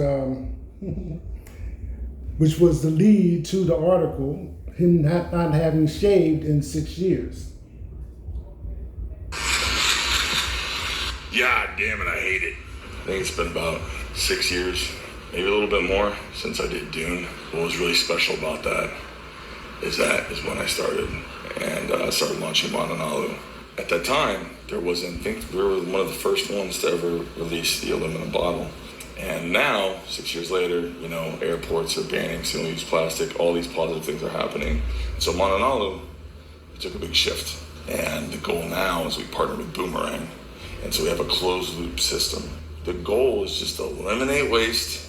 which was the lead to the article, him not having shaved in 6 years. God damn it, I hate it. I think it's been about 6 years, maybe a little bit more, since I did Dune. What was really special about that is when I started, and I started launching Mananalu. At that time, there wasn't, I think we were one of the first ones to ever release the aluminum bottle. And now, 6 years later, you know, airports are banning single-use plastic, all these positive things are happening. So Mananalu, we took a big shift. And the goal now is we partner with Boomerang. And so we have a closed-loop system. The goal is just to eliminate waste,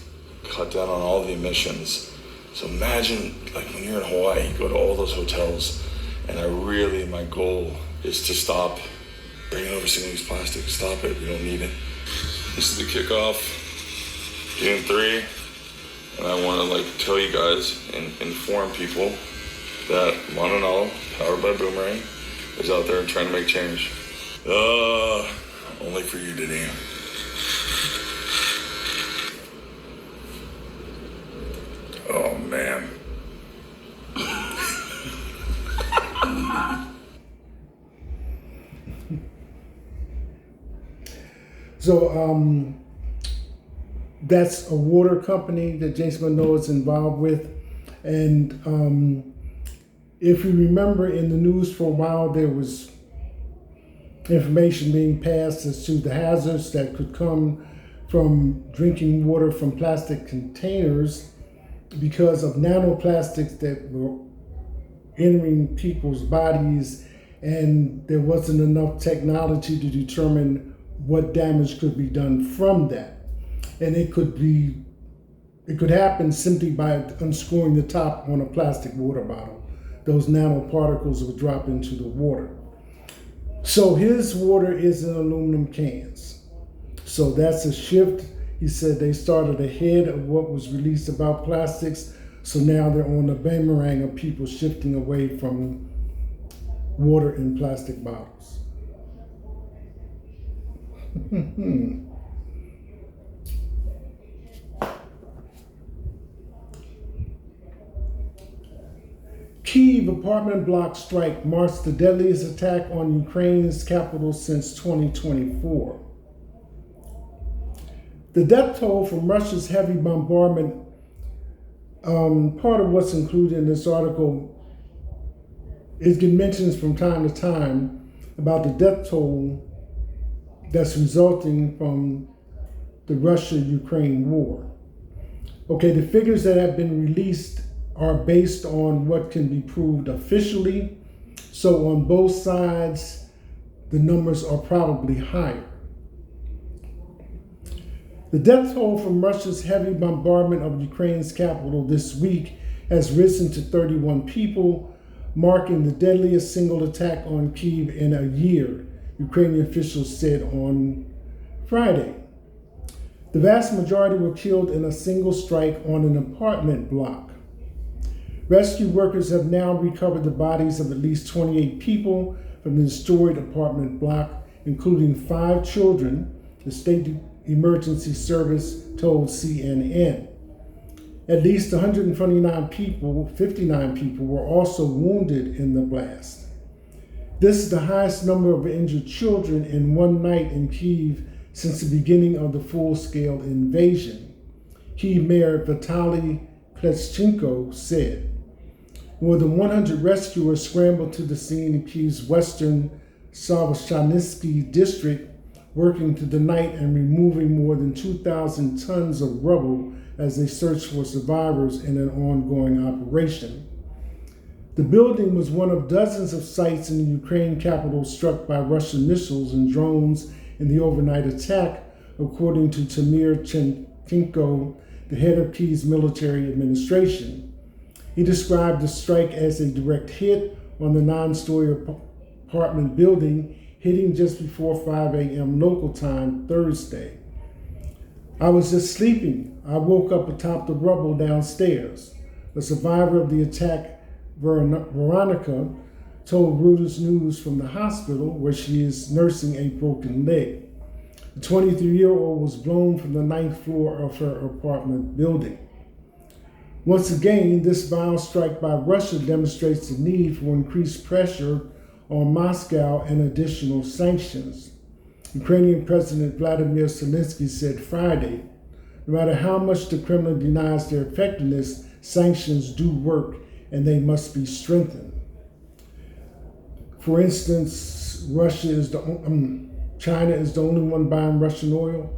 cut down on all the emissions. So imagine, like when you're in Hawaii, you go to all those hotels, and my goal is to stop bringing over single-use plastic. Stop it, we don't need it. This is the kickoff, June 3, and I want to tell you guys and inform people that Mananalu, powered by Boomerang, is out there trying to make change. Only for you, Diddy. Oh, man. So that's a water company that Jason Momoa is involved with. And if you remember in the news for a while, there was information being passed as to the hazards that could come from drinking water from plastic containers because of nanoplastics that were entering people's bodies, and there wasn't enough technology to determine what damage could be done from that. And it could happen simply by unscrewing the top on a plastic water bottle. Those nanoparticles would drop into the water. So his water is in aluminum cans. So that's a shift. He said they started ahead of what was released about plastics. So now they're on the boomerang of people shifting away from water in plastic bottles. Kyiv apartment block strike marks the deadliest attack on Ukraine's capital since 2024. The death toll from Russia's heavy bombardment, part of what's included in this article, it mentions from time to time about the death toll that's resulting from the Russia-Ukraine war. Okay, the figures that have been released are based on what can be proved officially. So on both sides, the numbers are probably higher. The death toll from Russia's heavy bombardment of Ukraine's capital this week has risen to 31 people, marking the deadliest single attack on Kyiv in a year, Ukrainian officials said on Friday. The vast majority were killed in a single strike on an apartment block. Rescue workers have now recovered the bodies of at least 28 people from the destroyed apartment block, including 5 children, the State Emergency Service told CNN. At least 129 people, 59 people, were also wounded in the blast. This is the highest number of injured children in one night in Kyiv since the beginning of the full-scale invasion, Kyiv Mayor Vitaly Klitschko said. More than 100 rescuers scrambled to the scene in Kyiv's western Savoshanisky district, working through the night and removing more than 2,000 tons of rubble as they searched for survivors in an ongoing operation. The building was one of dozens of sites in the Ukraine capital struck by Russian missiles and drones in the overnight attack, according to Tamir Chenchenko, the head of Kyiv's military administration. He described the strike as a direct hit on the 9-story apartment building, hitting just before 5 a.m. local time Thursday. "I was just sleeping. I woke up atop the rubble downstairs." A survivor of the attack, Veronica, told Reuters News from the hospital where she is nursing a broken leg. The 23-year-old was blown from the 9th floor of her apartment building. Once again, this vile strike by Russia demonstrates the need for increased pressure on Moscow and additional sanctions. Ukrainian President Vladimir Zelensky said Friday, "No matter how much the Kremlin denies their effectiveness, sanctions do work and they must be strengthened." For instance, China is the only one buying Russian oil.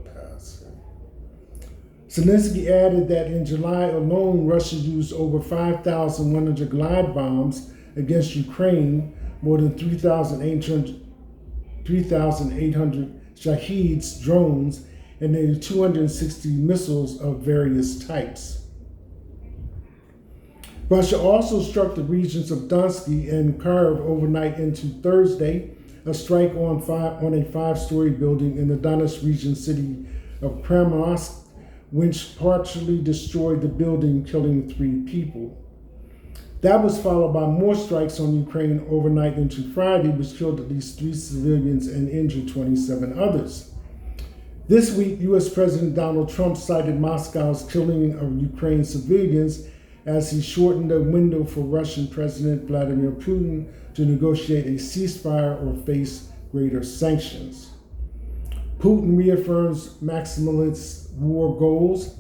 Zelensky added that in July alone, Russia used over 5,100 glide bombs against Ukraine, more than 3,800 Shaheeds drones, and nearly 260 missiles of various types. Russia also struck the regions of Donetsk and Kharkiv overnight into Thursday, a strike on a 5-story building in the Donetsk region city of Kramatorsk, which partially destroyed the building, killing 3 people. That was followed by more strikes on Ukraine overnight into Friday, which killed at least 3 civilians and injured 27 others. This week, U.S. President Donald Trump cited Moscow's killing of Ukraine civilians as he shortened the window for Russian President Vladimir Putin to negotiate a ceasefire or face greater sanctions. Putin reaffirms maximalist war goals.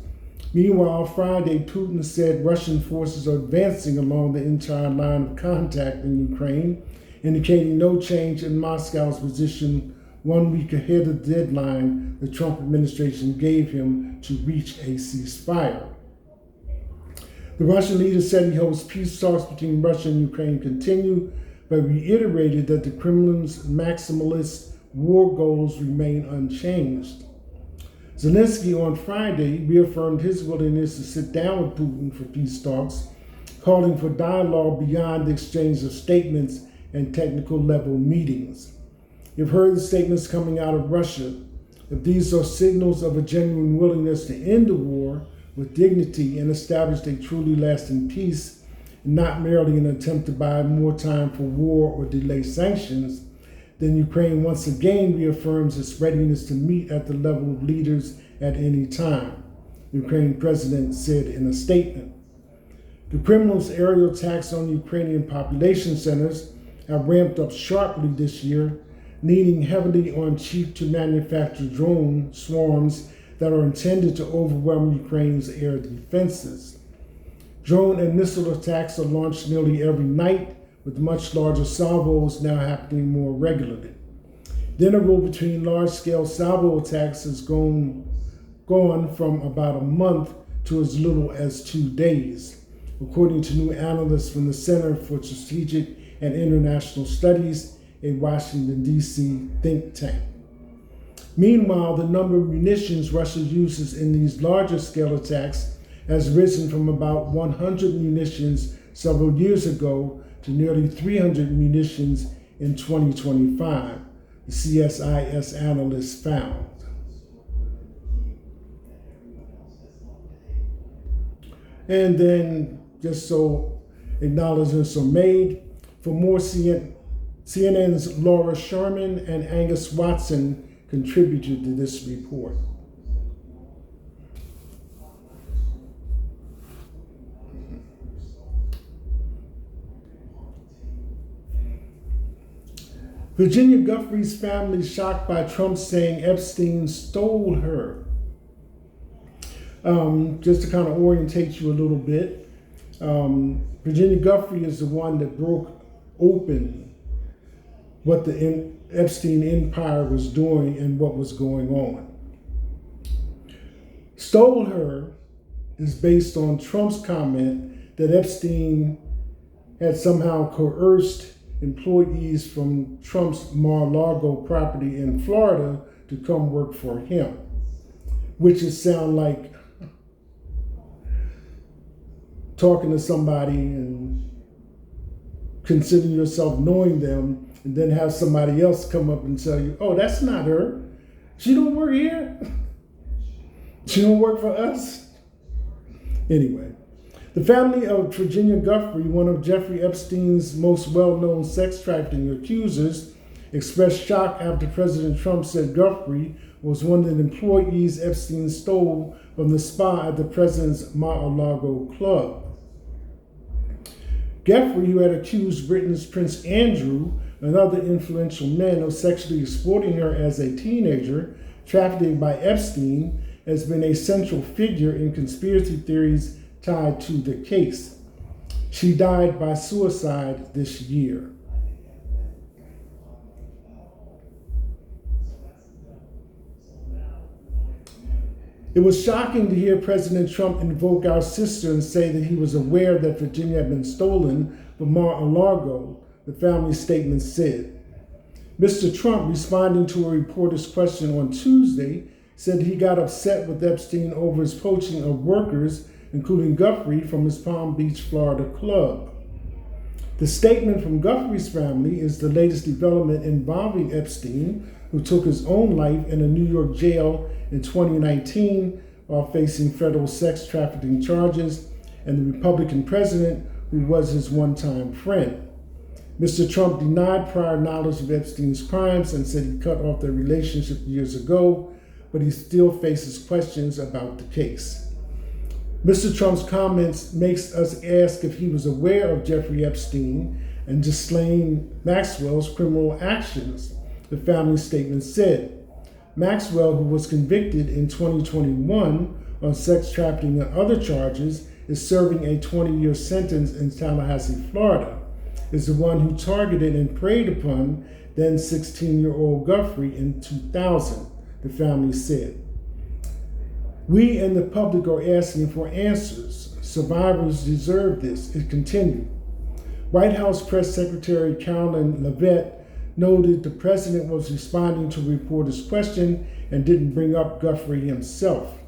Meanwhile, Friday, Putin said Russian forces are advancing along the entire line of contact in Ukraine, indicating no change in Moscow's position 1 week ahead of the deadline the Trump administration gave him to reach a ceasefire. The Russian leader said he hopes peace talks between Russia and Ukraine continue, but reiterated that the Kremlin's maximalist war goals remain unchanged. Zelensky on Friday reaffirmed his willingness to sit down with Putin for peace talks, calling for dialogue beyond the exchange of statements and technical level meetings. You've heard the statements coming out of Russia. If these are signals of a genuine willingness to end the war with dignity and establish a truly lasting peace, and not merely an attempt to buy more time for war or delay sanctions, then Ukraine once again reaffirms its readiness to meet at the level of leaders at any time, the Ukrainian president said in a statement. The Kremlin's aerial attacks on Ukrainian population centers have ramped up sharply this year, leaning heavily on cheap-to-manufacture drone swarms that are intended to overwhelm Ukraine's air defenses. Drone and missile attacks are launched nearly every night, with much larger salvos now happening more regularly. The interval between large-scale salvo attacks has gone from about a month to as little as 2 days, according to new analysts from the Center for Strategic and International Studies, a Washington, D.C. think tank. Meanwhile, the number of munitions Russia uses in these larger-scale attacks has risen from about 100 munitions several years ago to nearly 300 munitions in 2025, the CSIS analysts found. And then, just so acknowledgments are made, for more CNN's Laura Sherman and Angus Watson contributed to this report. Virginia Guthrie's family shocked by Trump saying Epstein stole her. Just to kind of orientate you a little bit, Virginia Guthrie is the one that broke open what the Epstein empire was doing and what was going on. Stole her is based on Trump's comment that Epstein had somehow coerced employees from Trump's Mar-a-Lago property in Florida to come work for him, which is sound like talking to somebody and considering yourself knowing them, and then have somebody else come up and tell you, oh, that's not her. She don't work here. She don't work for us. Anyway, the family of Virginia Guthrie, one of Jeffrey Epstein's most well-known sex trafficking accusers, expressed shock after President Trump said Guthrie was one of the employees Epstein stole from the spa at the president's Mar-a-Lago club. Guthrie, who had accused Britain's Prince Andrew and other influential men of sexually exploiting her as a teenager, trafficking by Epstein, has been a central figure in conspiracy theories tied to the case. She died by suicide this year. It was shocking to hear President Trump invoke our sister and say that he was aware that Virginia had been stolen from Mar-a-Lago, the family statement said. Mr. Trump, responding to a reporter's question on Tuesday, said he got upset with Epstein over his poaching of workers, including Guthrie, from his Palm Beach, Florida club. The statement from Guthrie's family is the latest development involving Epstein, who took his own life in a New York jail in 2019 while facing federal sex trafficking charges, and the Republican president who was his one-time friend. Mr. Trump denied prior knowledge of Epstein's crimes and said he cut off their relationship years ago, but he still faces questions about the case. Mr. Trump's comments makes us ask if he was aware of Jeffrey Epstein and Ghislaine Maxwell's criminal actions, the family statement said. Maxwell, who was convicted in 2021 on sex trafficking and other charges, is serving a 20-year sentence in Tallahassee, Florida, is the one who targeted and preyed upon then 16-year-old Guthrie in 2000, the family said. We and the public are asking for answers. Survivors deserve this, it continued. White House Press Secretary Carolyn Leavitt noted the president was responding to a reporter's question and didn't bring up Guthrie himself.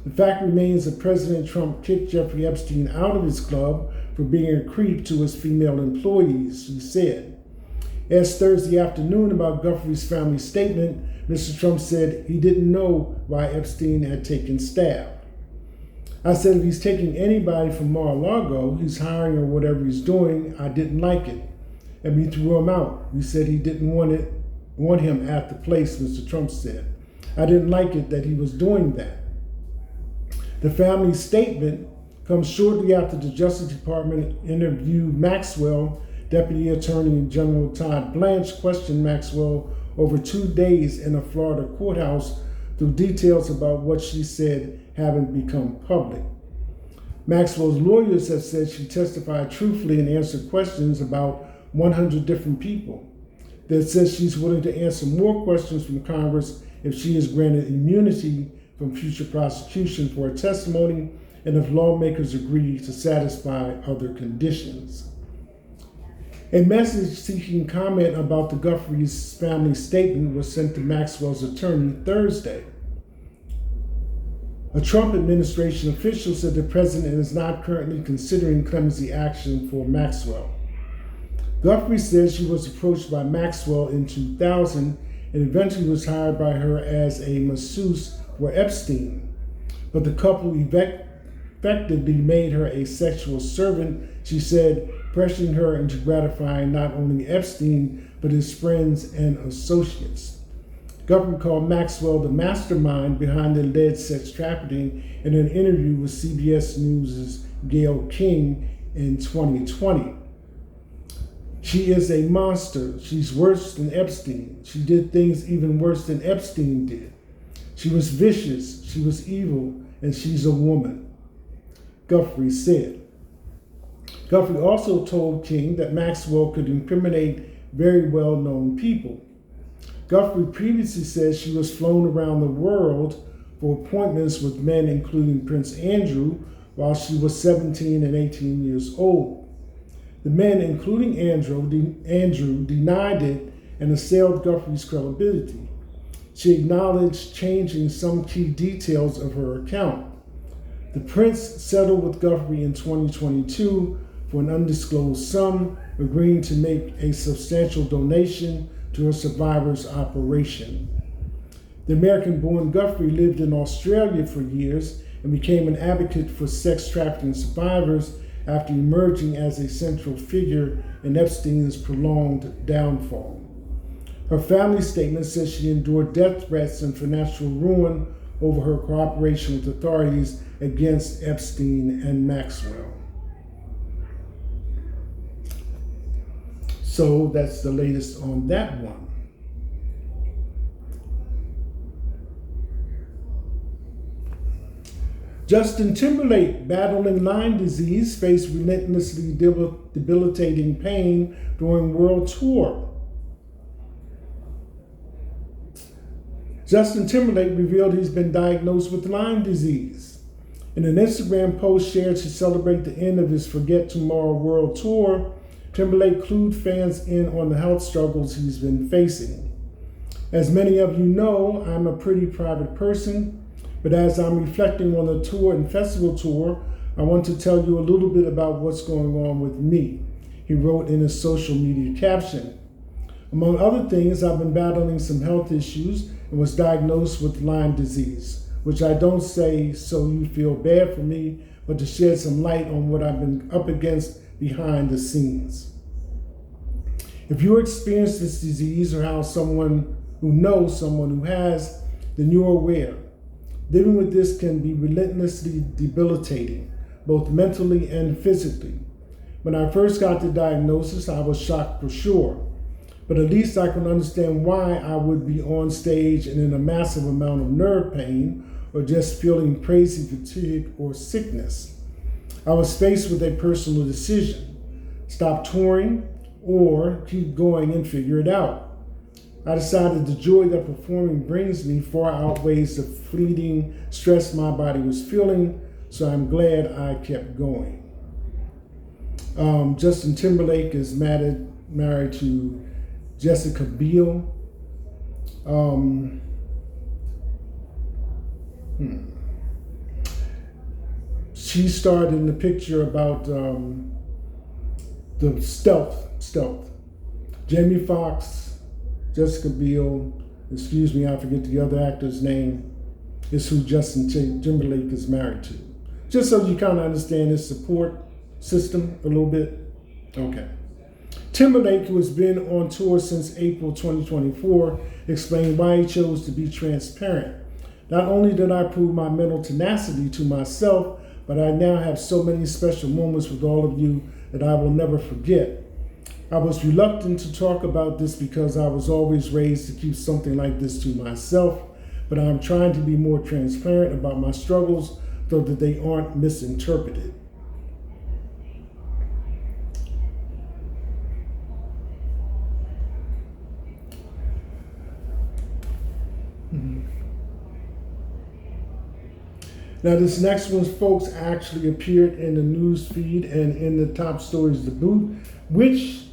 The fact remains that President Trump kicked Jeffrey Epstein out of his club for being a creep to his female employees, she said. Asked Thursday afternoon about Guthrie's family statement, Mr. Trump said he didn't know why Epstein had taken staff. I said if he's taking anybody from Mar-a-Lago, he's hiring or whatever he's doing, I didn't like it. And we threw him out. We said he didn't want him at the place, Mr. Trump said. I didn't like it that he was doing that. The family statement comes shortly after the Justice Department interviewed Maxwell. Deputy Attorney General Todd Blanche questioned Maxwell over 2 days in a Florida courthouse through details about what she said haven't become public. Maxwell's lawyers have said she testified truthfully and answered questions about 100 different people. That says she's willing to answer more questions from Congress if she is granted immunity from future prosecution for her testimony and if lawmakers agree to satisfy other conditions. A message seeking comment about the Guthrie's family statement was sent to Maxwell's attorney Thursday. A Trump administration official said the president is not currently considering clemency action for Maxwell. Guthrie says she was approached by Maxwell in 2000 and eventually was hired by her as a masseuse for Epstein. But the couple effectively made her a sexual servant, she said, pressuring her into gratifying not only Epstein, but his friends and associates. Guthrie called Maxwell the mastermind behind the alleged sex trafficking in an interview with CBS News' Gayle King in 2020. She is a monster. She's worse than Epstein. She did things even worse than Epstein did. She was vicious, she was evil, and she's a woman, Guthrie said. Guthrie also told King that Maxwell could incriminate very well-known people. Guthrie previously said she was flown around the world for appointments with men including Prince Andrew while she was 17 and 18 years old. The men, including Andrew, denied it and assailed Guthrie's credibility. She acknowledged changing some key details of her account. The prince settled with Guthrie in 2022 for an undisclosed sum, agreeing to make a substantial donation to her survivor's operation. The American-born Guthrie lived in Australia for years and became an advocate for sex trafficking survivors after emerging as a central figure in Epstein's prolonged downfall. Her family statement says she endured death threats and financial ruin over her cooperation with authorities against Epstein and Maxwell. So that's the latest on that one. Justin Timberlake, battling Lyme disease, faced relentlessly debilitating pain during world tour. Justin Timberlake revealed he's been diagnosed with Lyme disease. In an Instagram post shared to celebrate the end of his Forget Tomorrow world tour, Timberlake clued fans in on the health struggles he's been facing. As many of you know, I'm a pretty private person, but as I'm reflecting on the tour and festival tour, I want to tell you a little bit about what's going on with me, he wrote in his social media caption. Among other things, I've been battling some health issues and was diagnosed with Lyme disease, which I don't say so you feel bad for me, but to shed some light on what I've been up against behind the scenes. If you experience this disease or how someone who knows someone who has, then you're aware. Living with this can be relentlessly debilitating, both mentally and physically. When I first got the diagnosis, I was shocked for sure, but at least I can understand why I would be on stage and in a massive amount of nerve pain or just feeling crazy fatigue or sickness. I was faced with a personal decision: stop touring or keep going and figure it out. I decided the joy that performing brings me far outweighs the fleeting stress my body was feeling, so I'm glad I kept going. Justin Timberlake is married to Jessica Biel. She starred in the picture about the stealth. Jamie Foxx, Jessica Biel, I forget the other actor's name, is who Justin Timberlake is married to. Just so you kind of understand his support system a little bit. Okay. Timberlake, who has been on tour since April 2024, explained why he chose to be transparent. Not only did I prove my mental tenacity to myself, but I now have so many special moments with all of you that I will never forget. I was reluctant to talk about this because I was always raised to keep something like this to myself, but I'm trying to be more transparent about my struggles so that they aren't misinterpreted. Now, this next one, folks, actually appeared in the news feed and in the top stories to boot, which,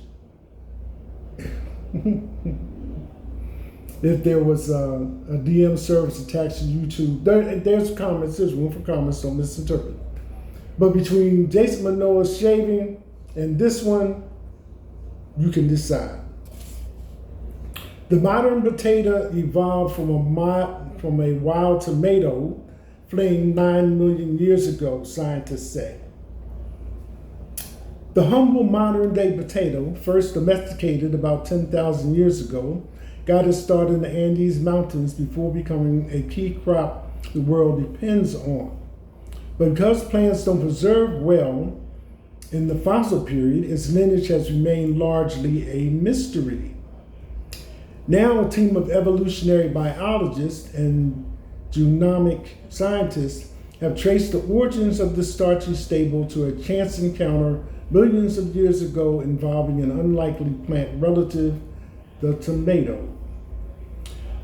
if there was a DM service attached to YouTube, there's comments, there's room for comments, don't misinterpret. But between Jason Momoa's shaving and this one, you can decide. The modern potato evolved from a wild tomato fleeing 9 million years ago, scientists say. The humble modern-day potato, first domesticated about 10,000 years ago, got its start in the Andes Mountains before becoming a key crop the world depends on. But because plants don't preserve well in the fossil period, its lineage has remained largely a mystery. Now, a team of evolutionary biologists and genomic scientists have traced the origins of the starchy staple to a chance encounter millions of years ago involving an unlikely plant relative, the tomato.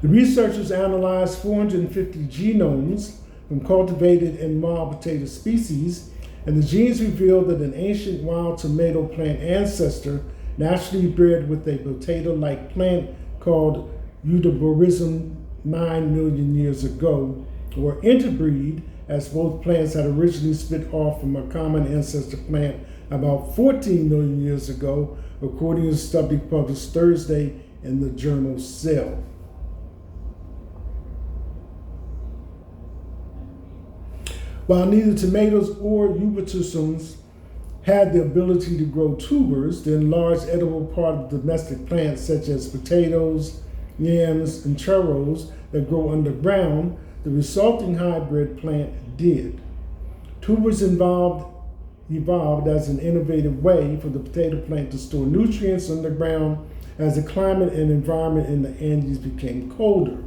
The researchers analyzed 450 genomes from cultivated and wild potato species And the genes revealed that an ancient wild tomato plant ancestor naturally bred with a potato-like plant called Eudoborism 9 million years ago, or interbreed, as both plants had originally split off from a common ancestor plant about 14 million years ago, according to a study published Thursday in the journal Cell. While neither tomatoes or eubotisms had the ability to grow tubers, the enlarged edible part of domestic plants such as potatoes, yams, and churros that grow underground, the resulting hybrid plant did. Tubers evolved as an innovative way for the potato plant to store nutrients underground as the climate and environment in the Andes became colder,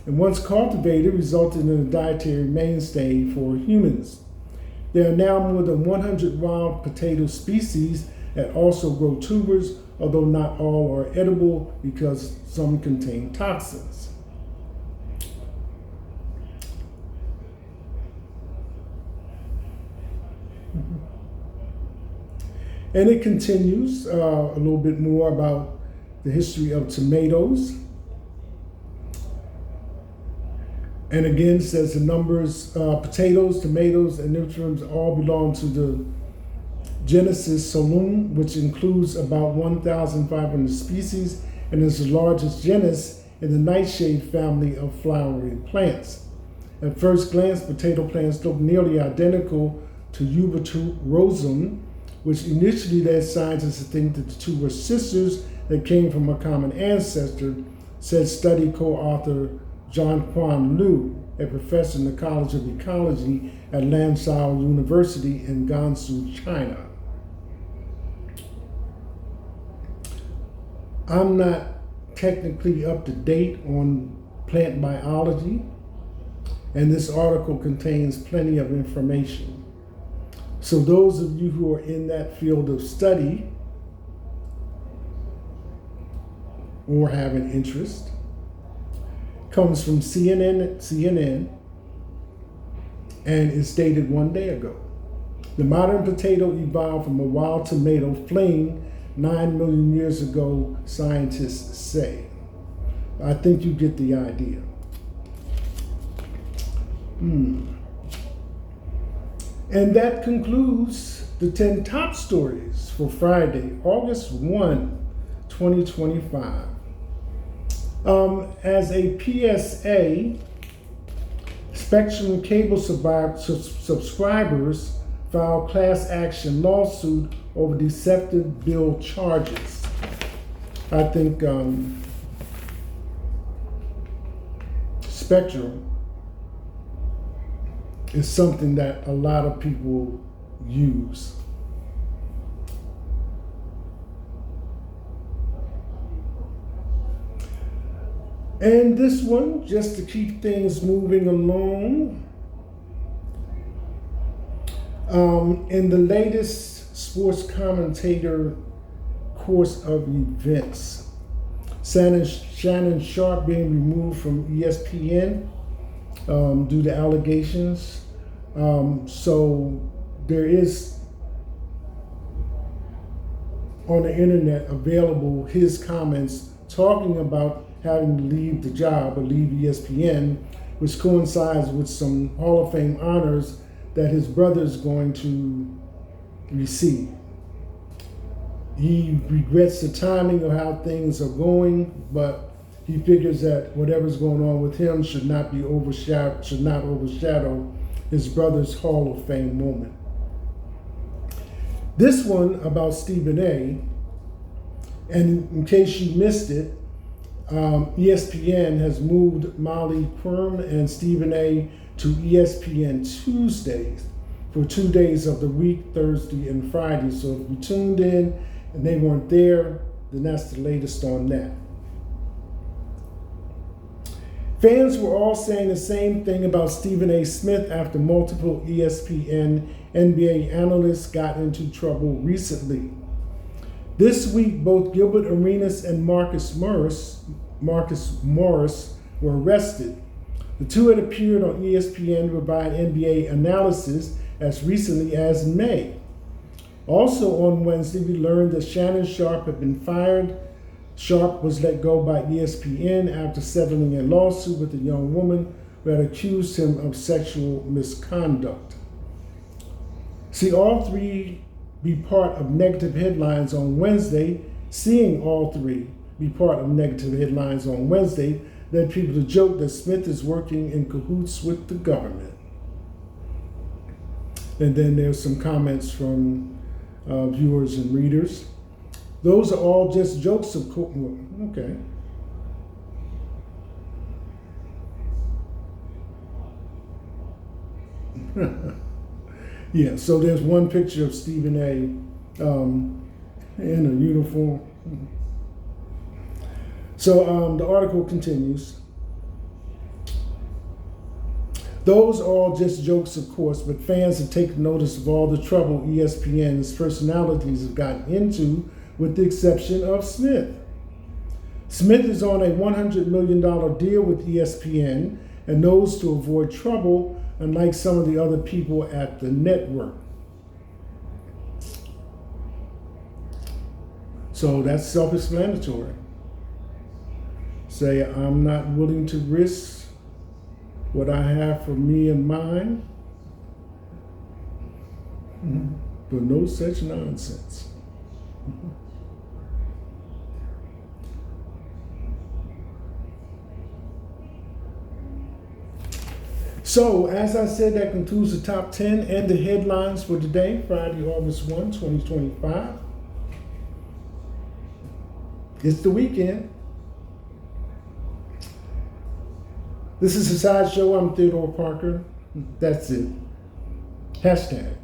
and once cultivated, resulted in a dietary mainstay for humans. There are now more than 100 wild potato species that also grow tubers, although not all are edible because some contain toxins. And it continues a little bit more about the history of tomatoes. And again, says the numbers, potatoes, tomatoes, and nutrients all belong to the genus Solum, which includes about 1,500 species and is the largest genus in the nightshade family of flowering plants. At first glance, potato plants look nearly identical to Eubotism, which initially led scientists to think that the two were sisters that came from a common ancestor, said study co-author John Quan Liu, a professor in the College of Ecology at Lansao University in Gansu, China. I'm not technically up to date on plant biology, and this article contains plenty of information. So those of you who are in that field of study or have an interest, comes from CNN, and is dated 1 day ago. The modern potato evolved from a wild tomato fleeing 9 million years ago, scientists say. I think you get the idea. And that concludes the 10 top stories for Friday, August 1, 2025. As a PSA, Spectrum cable subscribers filed class action lawsuit over deceptive bill charges. I think Spectrum is something that a lot of people use. And this one, just to keep things moving along, in the latest sports commentator course of events, Shannon Sharp being removed from ESPN due to allegations. So there is on the internet available his comments talking about having to leave the job or leave ESPN, which coincides with some Hall of Fame honors that his brother is going to receive. He regrets the timing of how things are going, but he figures that whatever's going on with him should not overshadow his brother's Hall of Fame moment. This one about Stephen A., and in case you missed it, ESPN has moved Molly Quirm and Stephen A. to ESPN Tuesdays for 2 days of the week, Thursday and Friday. So if you tuned in and they weren't there, then that's the latest on that. Fans were all saying the same thing about Stephen A. Smith after multiple ESPN NBA analysts got into trouble recently. This week, both Gilbert Arenas and Marcus Morris were arrested. The two had appeared on ESPN to provide NBA analysis as recently as May. Also on Wednesday, we learned that Shannon Sharpe had been fired. Sharpe was let go by ESPN after settling a lawsuit with a young woman who had accused him of sexual misconduct. See all three be part of negative headlines on Wednesday. Seeing all three be part of negative headlines on Wednesday led people to joke that Smith is working in cahoots with the government. And then there's some comments from viewers and readers. Those are all just jokes, of course. Okay. Yeah, so there's one picture of Stephen A. In a uniform. So the article continues. Those are all just jokes, of course, but fans have taken notice of all the trouble ESPN's personalities have gotten into, with the exception of Smith. Smith is on a $100 million deal with ESPN and knows to avoid trouble, unlike some of the other people at the network. So that's self-explanatory. Say, I'm not willing to risk what I have for me and mine for no such nonsense. So, as I said, that concludes the top 10 and the headlines for today, Friday, August 1, 2025. It's the weekend. This is the Side Show. I'm Theodore Parker. That's it. Hashtag